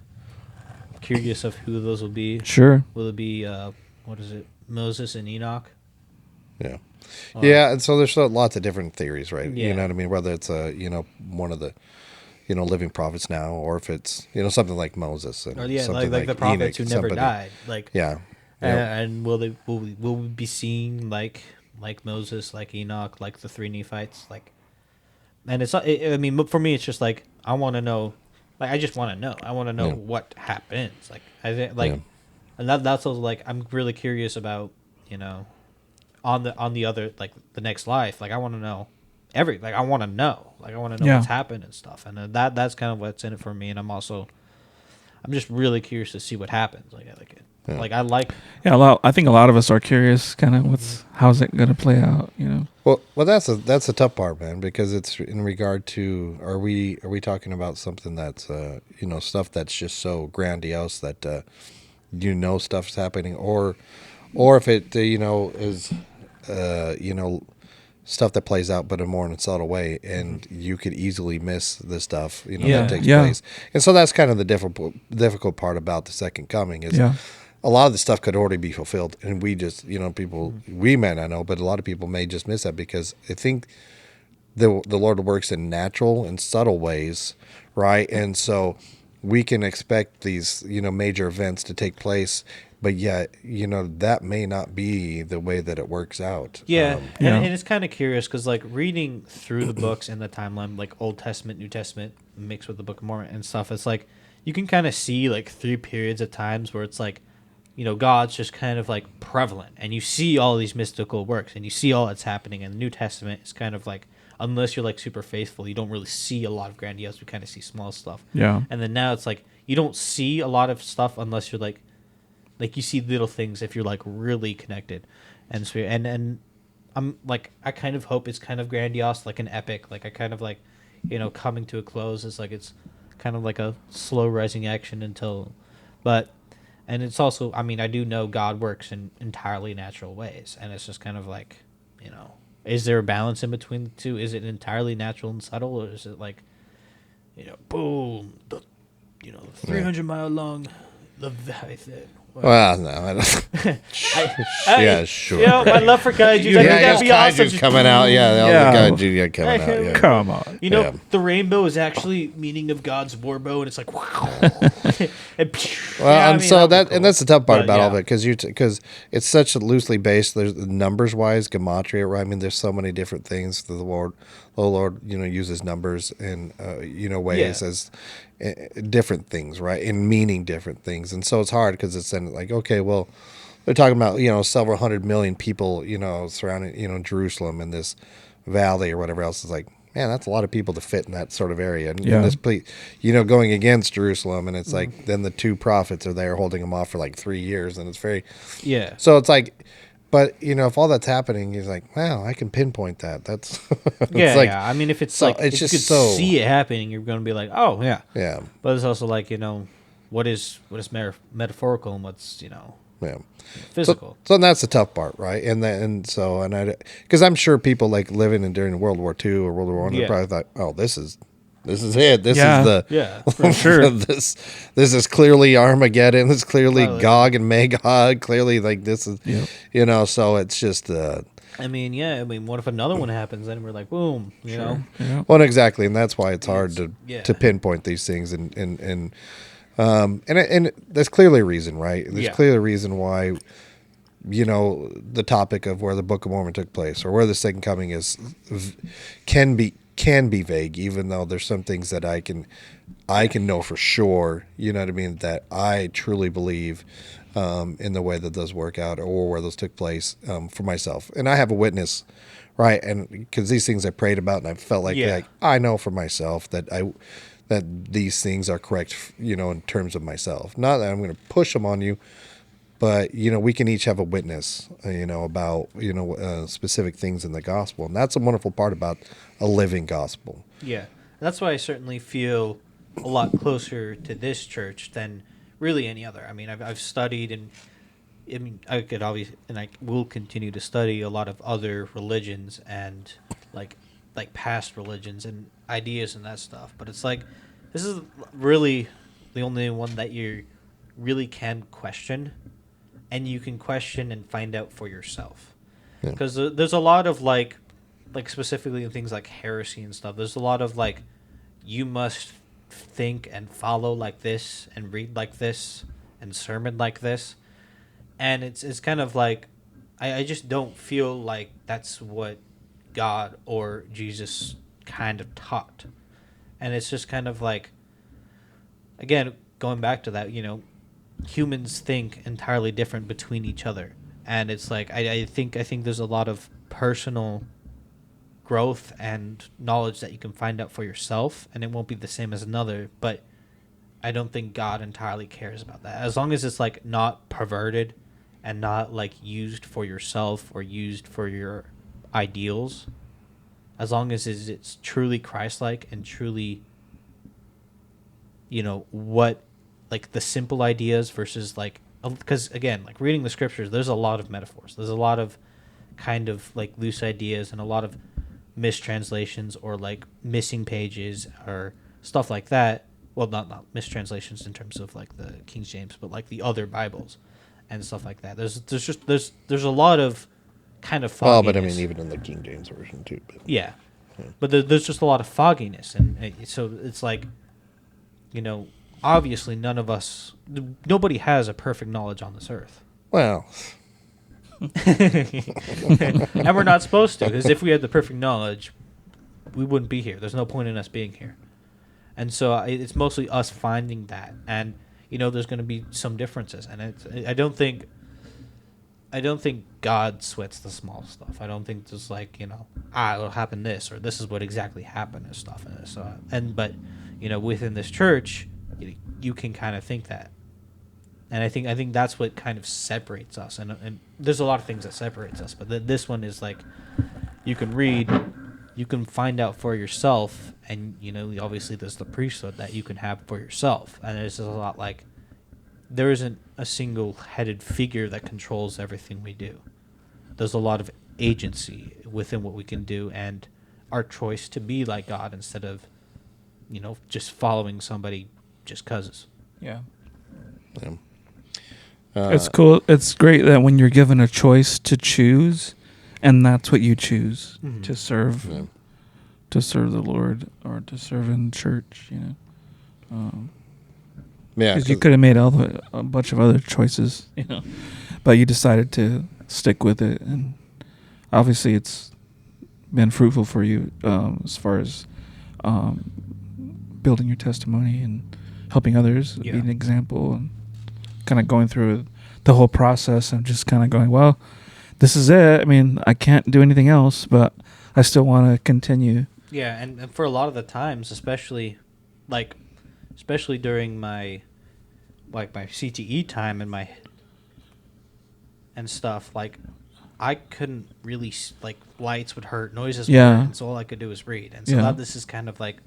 Curious of who those will be. Sure. Will it be Moses and Enoch? Yeah. Yeah, and so there's lots of different theories, right? Yeah. You know what I mean? Whether it's one of the living prophets now, or if it's something like Moses and Or yeah, something like the prophets Enoch, who never somebody- died. Like Yeah. Yeah. and will we be seeing like Moses, like Enoch, like the three Nephites, like? And it's not. I mean, for me, it's just like I want to know. Like I just want to know. I want to know Yeah. what happens. Like I think like, Yeah. and that's also like I'm really curious about on the other like the next life. Like I want to know I want to know. Like I want to know Yeah. what's happened and stuff. And that's kind of what's in it for me. And I'm just really curious to see what happens. Yeah. Like I like. Yeah, I think a lot of us are curious, kind of how's it gonna play out, you know? Well, that's a tough part, man, because it's in regard to are we talking about something that's stuff that's just so grandiose that stuff's happening, or if it is stuff that plays out but in a subtle way, and you could easily miss the stuff Yeah. that takes Yeah. place. And so that's kind of the difficult part about the second coming is Yeah. a lot of the stuff could already be fulfilled, and we just people we may not know, but a lot of people may just miss that, because I think the Lord works in natural and subtle ways, right? And so we can expect these major events to take place, but yet that may not be the way that it works out. Yeah, Yeah. And it's kind of curious because like reading through the books in the timeline, like Old Testament, New Testament, mixed with the Book of Mormon and stuff, it's like you can kind of see like 3 periods of times where it's like, God's just kind of like prevalent, and you see all these mystical works, and you see all that's happening. And the New Testament is kind of like, unless you're like super faithful, you don't really see a lot of grandiose. You kind of see small stuff. Yeah. And then now it's like you don't see a lot of stuff unless you're like you see little things if you're like really connected, and so and I'm like I kind of hope it's kind of grandiose, like an epic. Like I kind of like coming to a close is like it's kind of like a slow rising action until, and it's also I mean I do know God works in entirely natural ways, and it's just kind of like is there a balance in between the two? Is it entirely natural and subtle, or is it like boom, the 300-mile long Leviathan. Well, no, I don't. Yeah, sure. My love for kaiju. I think that'd be awesome. Kaiju's coming out. Yeah, all Yeah. the kaiju coming out. Yeah. Come on. Yeah. The rainbow is actually meaning of God's war bow, and it's like, wow. Well, that's the tough part But, about all of yeah. it because it's such a loosely based. There's numbers wise, gematria, right? I mean, there's so many different things that the Lord, uses numbers and ways Yeah. as different things, right? And meaning different things, and so it's hard because it's then like, okay, well, they're talking about several 100 million people, surrounding Jerusalem and this valley or whatever else. Is like, man, that's a lot of people to fit in that sort of area. And, Yeah. this going against Jerusalem, and it's like then the two prophets are there holding them off for like 3 years, and it's very Yeah. so it's like, but if all that's happening, he's like, wow, I can pinpoint that. That's it's Yeah, like, yeah. I mean, if it's so like, it's if you just could so- see it happening, you're going to be like, oh, yeah. yeah, But it's also like, what is metaphorical and what's, yeah. physical. So that's the tough part, right? Because I'm sure people like living during World War II or World War I, they Yeah. probably thought, oh, this is it. This Yeah. is the Yeah. For sure. this is clearly Armageddon. This is clearly Oh, yeah. Gog and Magog. Clearly, like this is Yep. So it's just I mean, what if another one happens? Then we're like, boom, know? Yeah. well, exactly, and that's why it's hard yeah. to pinpoint these things, and there's clearly a reason, right? There's Yeah. clearly a reason why, the topic of where the Book of Mormon took place or where the second coming is can be vague, even though there's some things that I can know for sure. You know what I mean? That I truly believe in the way that those work out or where those took place for myself, and I have a witness. Right, and because these things I prayed about, and I felt like I know for myself that these things are correct, in terms of myself. Not that I'm going to push them on you, but we can each have a witness, about specific things in the gospel, and that's a wonderful part about a living gospel. Yeah. That's why I certainly feel a lot closer to this church than really any other. I mean, I've studied and I could obviously, and I will continue to study a lot of other religions and like past religions and ideas and that stuff. But it's like, this is really the only one that you really can question, and you can question and find out for yourself. Because there's a lot of like specifically in things like heresy and stuff. There's a lot of like, you must think and follow like this and read like this and sermon like this. And it's kind of like, I just don't feel like that's what God or Jesus kind of taught. And it's just kind of like, again, going back to that, humans think entirely different between each other. And it's like, I think there's a lot of personal growth and knowledge that you can find out for yourself, and it won't be the same as another, but I don't think God entirely cares about that. As long as it's like not perverted and not like used for yourself or used for your ideals, as long as it's truly Christ-like and truly, what, like the simple ideas versus like, because again, like reading the scriptures, there's a lot of metaphors. There's a lot of kind of like loose ideas and a lot of mistranslations or like missing pages or stuff like that. Well, not mistranslations in terms of like the King James, but like the other Bibles and stuff like that. There's a lot of kind of fogginess. Well, but I mean, even in the King James version too. But. Yeah. But there's just a lot of fogginess, and so it's like, obviously nobody has a perfect knowledge on this earth. Well, And we're not supposed to, because if we had the perfect knowledge, we wouldn't be here. There's no point in us being here. And so it's mostly us finding that, and there's going to be some differences, and I don't think God sweats the small stuff. I don't think there's like it'll happen this, or this is what exactly happened and stuff. And so but within this church, you can kind of think that, and I think that's what kind of separates us. And there's a lot of things that separates us, but this one is like, you can read. You can find out for yourself, and obviously there's the priesthood that you can have for yourself, and there's a lot like, there isn't a single-headed figure that controls everything we do. There's a lot of agency within what we can do, and our choice to be like God instead of just following somebody just cause. Yeah. Yeah. It's cool. It's great that when you're given a choice to choose, and that's what you choose to serve, Yeah. to serve the Lord or to serve in church. Yeah, Because you could have made a bunch of other choices, but you decided to stick with it, and obviously it's been fruitful for you as far as building your testimony and helping others, Yeah. being an example, and kind of going through the whole process and just kind of going, well, this is it. I mean, I can't do anything else, but I still want to continue. Yeah, and for a lot of the times, especially during my CTE time and stuff, like I couldn't really lights would hurt, noises would Yeah. hurt, and so all I could do was read. And so Yeah. now this is kind of like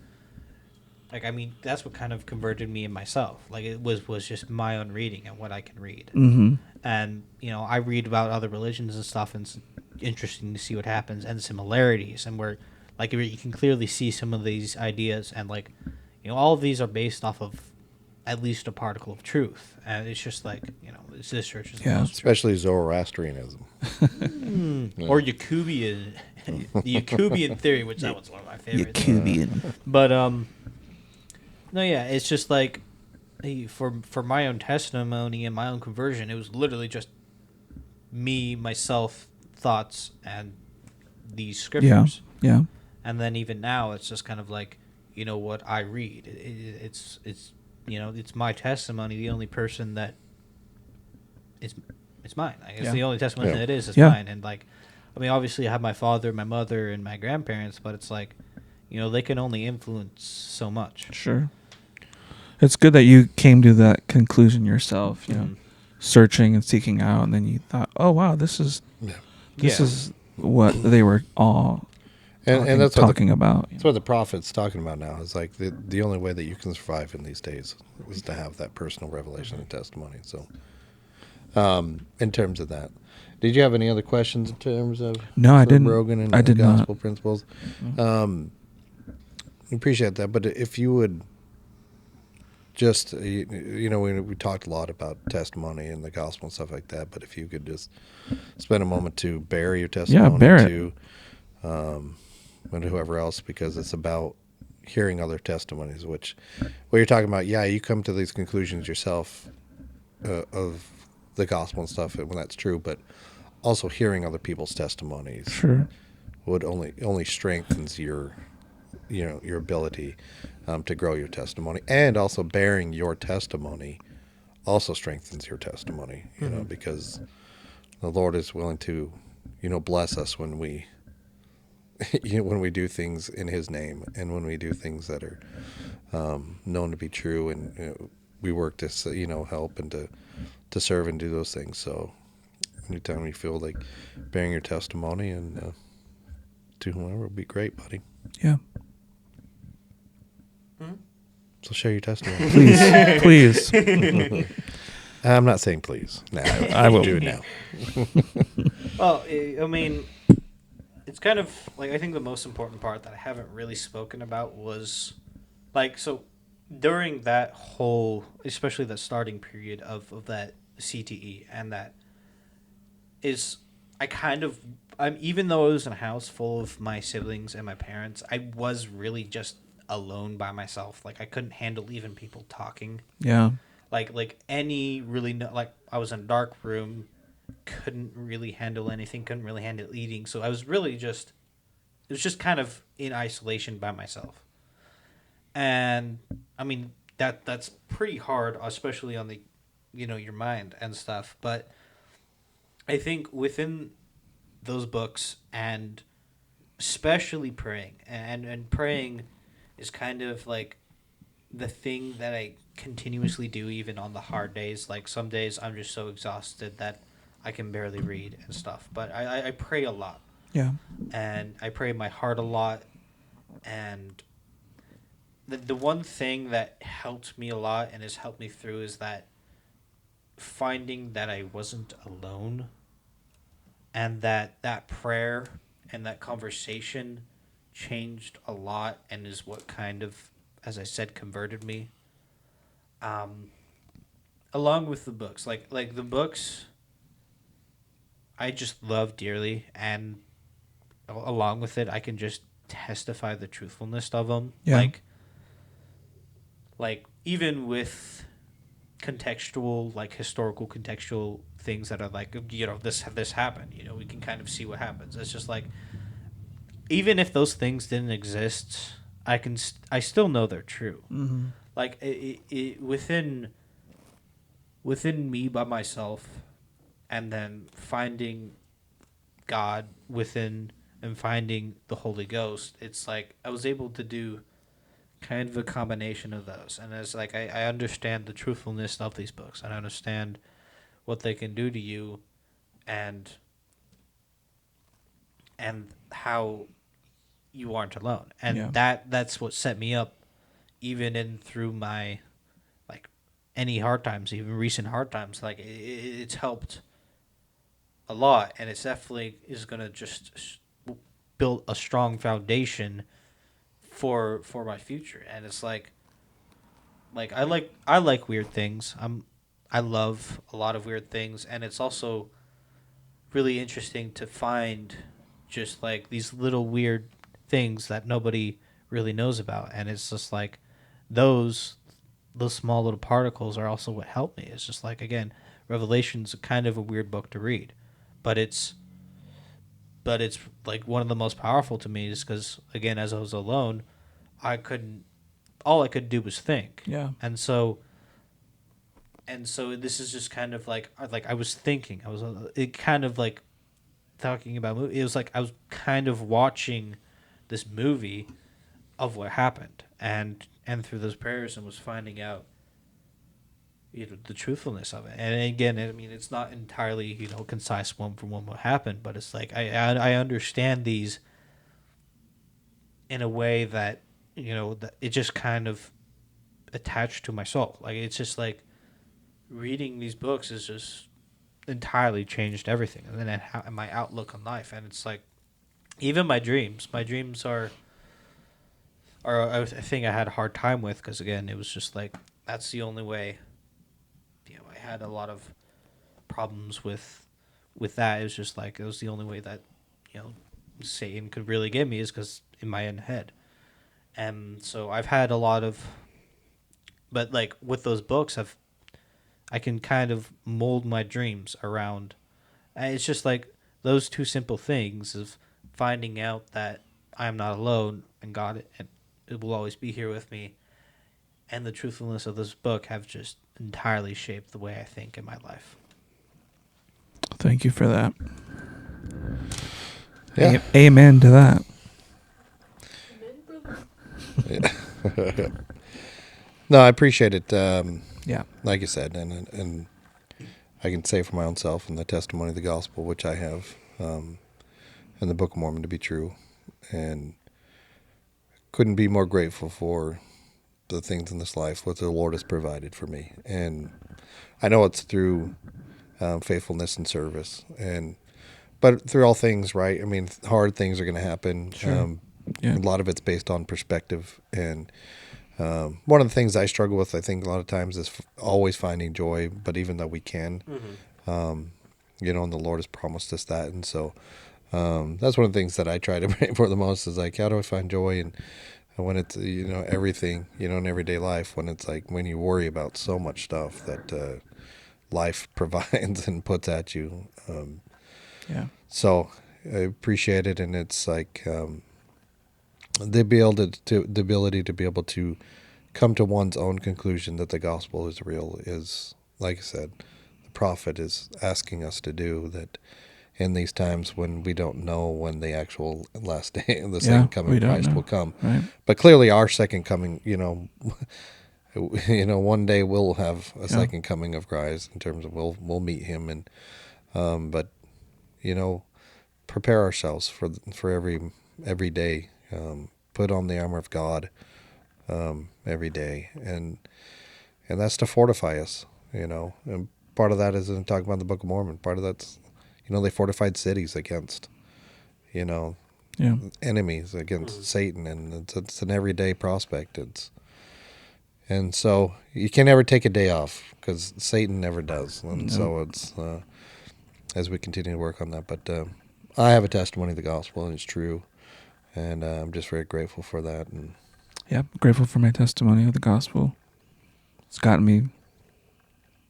I mean, that's what kind of converted me in myself. Like it was just my own reading and what I can read. Mm-hmm. And I read about other religions and stuff, and it's interesting to see what happens and similarities, and where you can clearly see some of these ideas, and all of these are based off of at least a particle of truth, and it's just this church is the most true. especially Zoroastrianism. Or Yacubian, the Yacubian theory, which that was one of my favorites. Yacubian. But no, yeah, it's just for my own testimony and my own conversion, it was literally just me, myself, thoughts, and these scriptures. Yeah. And then even now, it's just kind of what I read. It's my testimony. The only person that it's mine. I guess Yeah. the only testimony Yeah. that is Yeah. mine. And I mean, obviously, I have my father, my mother, and my grandparents, but it's they can only influence so much. Sure. It's good that you came to that conclusion yourself, Mhm. searching and seeking out, and then you thought, oh, wow, this is what they were all And that's talking about. That's what the prophet's talking about now. Is the only way that you can survive in these days is to have that personal revelation and testimony. So, in terms of that, did you have any other questions in terms of No, I didn't. Brogan and I did not. gospel principles? Appreciate that, but if you would just we talked a lot about testimony and the gospel and stuff like that, but if you could just spend a moment to bear your testimony bear it. to and whoever else, because it's about hearing other testimonies, which what you're talking about, you come to these conclusions yourself of the gospel and stuff when that's true, but also hearing other people's testimonies Sure. would only strengthens your ability to grow your testimony, and also bearing your testimony also strengthens your testimony, because the Lord is willing to, bless us when we, when we do things in His name, and when we do things that are known to be true, and we work to help and to serve and do those things. So anytime you feel like bearing your testimony and to whoever would be great, buddy. Yeah. So share your testimony. Please. I'm not saying please. Nah, I will do it now. Well, I mean, it's kind of I think the most important part that I haven't really spoken about was so during that whole, especially the starting period of that CTE, and that is even though I was in a house full of my siblings and my parents, I was really just alone by myself. I couldn't handle even people talking. Yeah. Any really I was in a dark room, couldn't really handle anything, couldn't really handle eating. So I was really it was just kind of in isolation by myself. And I mean that's pretty hard, especially on the your mind and stuff. But I think within those books, and especially praying, and praying is kind of the thing that I continuously do even on the hard days. Some days I'm just so exhausted that I can barely read and stuff. But I pray a lot. Yeah. And I pray my heart a lot. And the one thing that helped me a lot and has helped me through is that finding that I wasn't alone, and that prayer and that conversation changed a lot, and is what kind of as I said, converted me. Along with the books, like the books, I just love dearly, and along with it, I can just testify the truthfulness of them. Yeah. Like even with contextual, like historical contextual things that are like, this happened. We can kind of see what happens. It's just like, even if those things didn't exist, I still know they're true. Mm-hmm. Like within me by myself, and then finding God within and finding the Holy Ghost, it's like I was able to do kind of a combination of those. And it's like I understand the truthfulness of these books. I understand what they can do to you, and how you aren't alone. And that's what set me up, even in through my, like, any hard times, even recent hard times. Like it's helped a lot, and it's definitely is gonna just build a strong foundation for my future. And it's like I like weird things. I love a lot of weird things, and it's also really interesting to find just like these little weird things that nobody really knows about. And it's just like those small little particles are also what helped me. It's just like, again, Revelation's kind of a weird book to read, but it's like one of the most powerful to me, is because, again, as I was alone, all I could do was think. Yeah. And so this is just kind of like I was thinking. It kind of like talking about movie. It was like I was kind of watching this movie of what happened, and through those prayers, and was finding out, the truthfulness of it. And again, I mean, it's not entirely, concise one for one what happened, but it's like I understand these in a way that, that it just kind of attached to my soul. Like, it's just like reading these books has just entirely changed everything. And then my outlook on life. And it's like, even my dreams are a thing I had a hard time with, because, again, it was just like, that's the only way. I had a lot of problems with that. It was just like, it was the only way that, Satan could really get me, is because in my own head. And so I've had a lot of, but like with those books, I can kind of mold my dreams around. And it's just like those two simple things of finding out that I'm not alone, and God, and it will always be here with me, and the truthfulness of this book have just entirely shaped the way I think in my life. Thank you for that. Yeah. Amen to that. No, I appreciate it. Yeah. Like you said, and I can say for my own self and the testimony of the gospel, which I have, and the Book of Mormon to be true, and couldn't be more grateful for the things in this life, what the Lord has provided for me. And I know it's through faithfulness and service, but through all things, right? I mean, hard things are going to happen. Sure. A lot of it's based on perspective. And one of the things I struggle with, I think, a lot of times is always finding joy. But even though we can, and the Lord has promised us that. And so that's one of the things that I try to pray for the most, is like, how do I find joy? And when it's, everything, in everyday life, when it's like, when you worry about so much stuff that life provides and puts at you. Yeah. So I appreciate it. And it's like, the ability to be able to come to one's own conclusion that the gospel is real is, like I said, the prophet is asking us to do that in these times when we don't know when the actual last day, the second coming of Christ will come. Right. But clearly our second coming, one day we'll have a second coming of Christ, in terms of we'll meet him. And, but, prepare ourselves for every day. Put on the armor of God every day, and that's to fortify us, And part of that is in talking about the Book of Mormon. Part of that's, they fortified cities against, enemies, against Satan, and it's an everyday prospect. It's And so you can never take a day off because Satan never does. And so it's as we continue to work on that. But I have a testimony of the gospel, and it's true. And I'm just very grateful for that. And Yeah, grateful for my testimony of the gospel. It's gotten me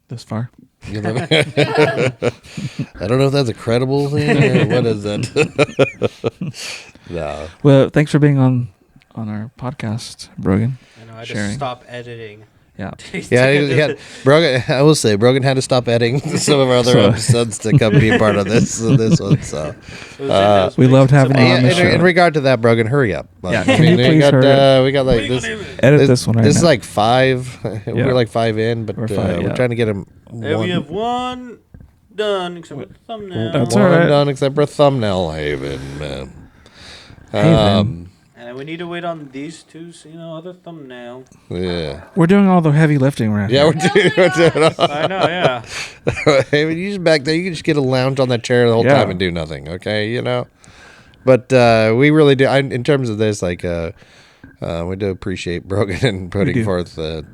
this far. you know, I don't know if that's a credible thing or what is that. No. Well, thanks for being on our podcast, Brogan. I know. I Sharing. just stopped editing. Yeah. Yeah, Brogan. I will say Brogan had to stop editing some of our other episodes to come be a part of this one. So, We loved having you yeah, on the show. in regard to that, Brogan, hurry up. Yeah, can you please hurry up? We got like this. Edit this one right This now. is like 5. Yeah. We're like 5 in, but We're 5, we're yeah. trying to get him And we have one done, except for the thumbnail. That's one all right. done except for thumbnail Haven. Man. Haven. And we need to wait on these two, so, other thumbnail. Yeah. We're doing all the heavy lifting right Yeah, now. we're doing all. I know, yeah. Haven, you just back there. You can just get a lounge on that chair the whole Yeah. time and do nothing. Okay, But we really do. In terms of this, like, we do appreciate Brogan and putting do. forth the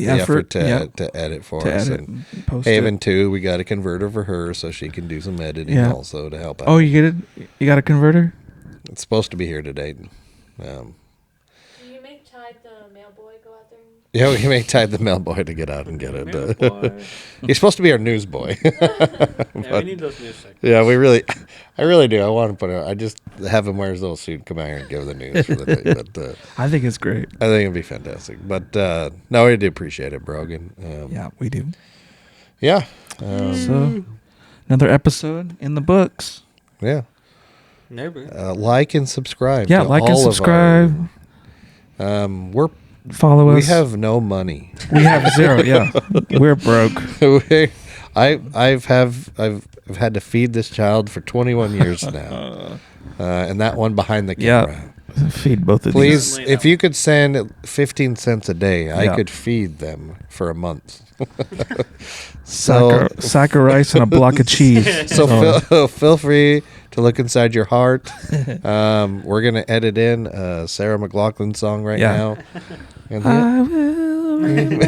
effort to edit for to us. edit And and post Haven it. too, we got a converter for her so she can do some editing Yeah. also to help out. Oh, you get it? You got a converter? It's supposed to be here today. Do you make Tide the mail boy go out there? Yeah, we may tie the mail boy to get out and get it. Mail boy. He's supposed to be our news boy. Yeah, we need those news segments. Yeah, I really do. I want to put it. I just have him wear his little suit, come out here and give the news for the thing. But I think it's great. I think it'd be fantastic. But no, we do appreciate it, Brogan. Yeah, we do. Yeah. So, another episode in the books. Yeah. Never. Like and subscribe. Yeah, to like and all of subscribe. Follow us. We have no money. We have 0. Yeah, we're broke. I've had to feed this child for 21 years now, and that one behind the camera. Yeah, feed both of Please, these. if you could send 15 cents a day, I Yeah. could feed them for a month. these. Sack of rice and a block of cheese. So feel free to look inside your heart. We're gonna edit in a Sarah McLachlan song right Yeah. now. And I will remember.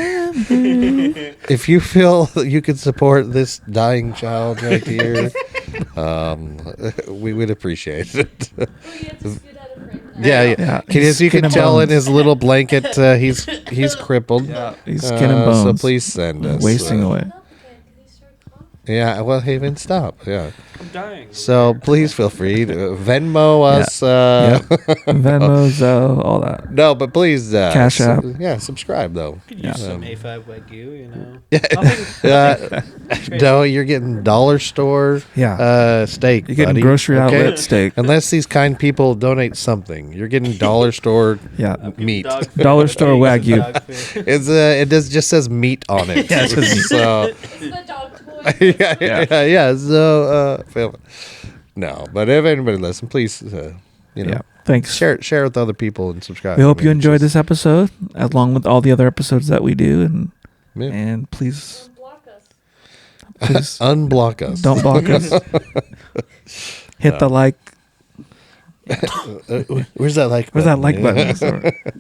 if you feel you could support this dying child right here, we would appreciate it. Oh, you have to scoot out of frame now. Yeah. As you Skin can and tell in bones. his little blanket, he's crippled. Yeah, he's skin and bones. So please send us. Wasting away. Up again, 'cause he started coughing. Yeah, well, Haven, stop. Yeah. I'm dying. So please feel free to Venmo us. Yeah. Venmo, Zelle, all that. No, but please. Cash App. Yeah, subscribe, though. Could Yeah. use some A5 Wagyu, Yeah. No, you're getting dollar store Yeah. steak. You're getting buddy, grocery okay? outlet steak. Unless these kind people donate something, you're getting dollar store Yeah. meat. Dollar store Wagyu. It just says meat on it. Yeah, it says meat. So It's the dog toy. yeah. So no, but if anybody listen, please Yeah. Thanks. share with other people and subscribe. We hope I you mean, enjoyed just- this episode, along with all the other episodes that we do, Yeah. and please, Block us. please Unblock us. don't block us. Hit the like. Where's that like? Where's that button? like button?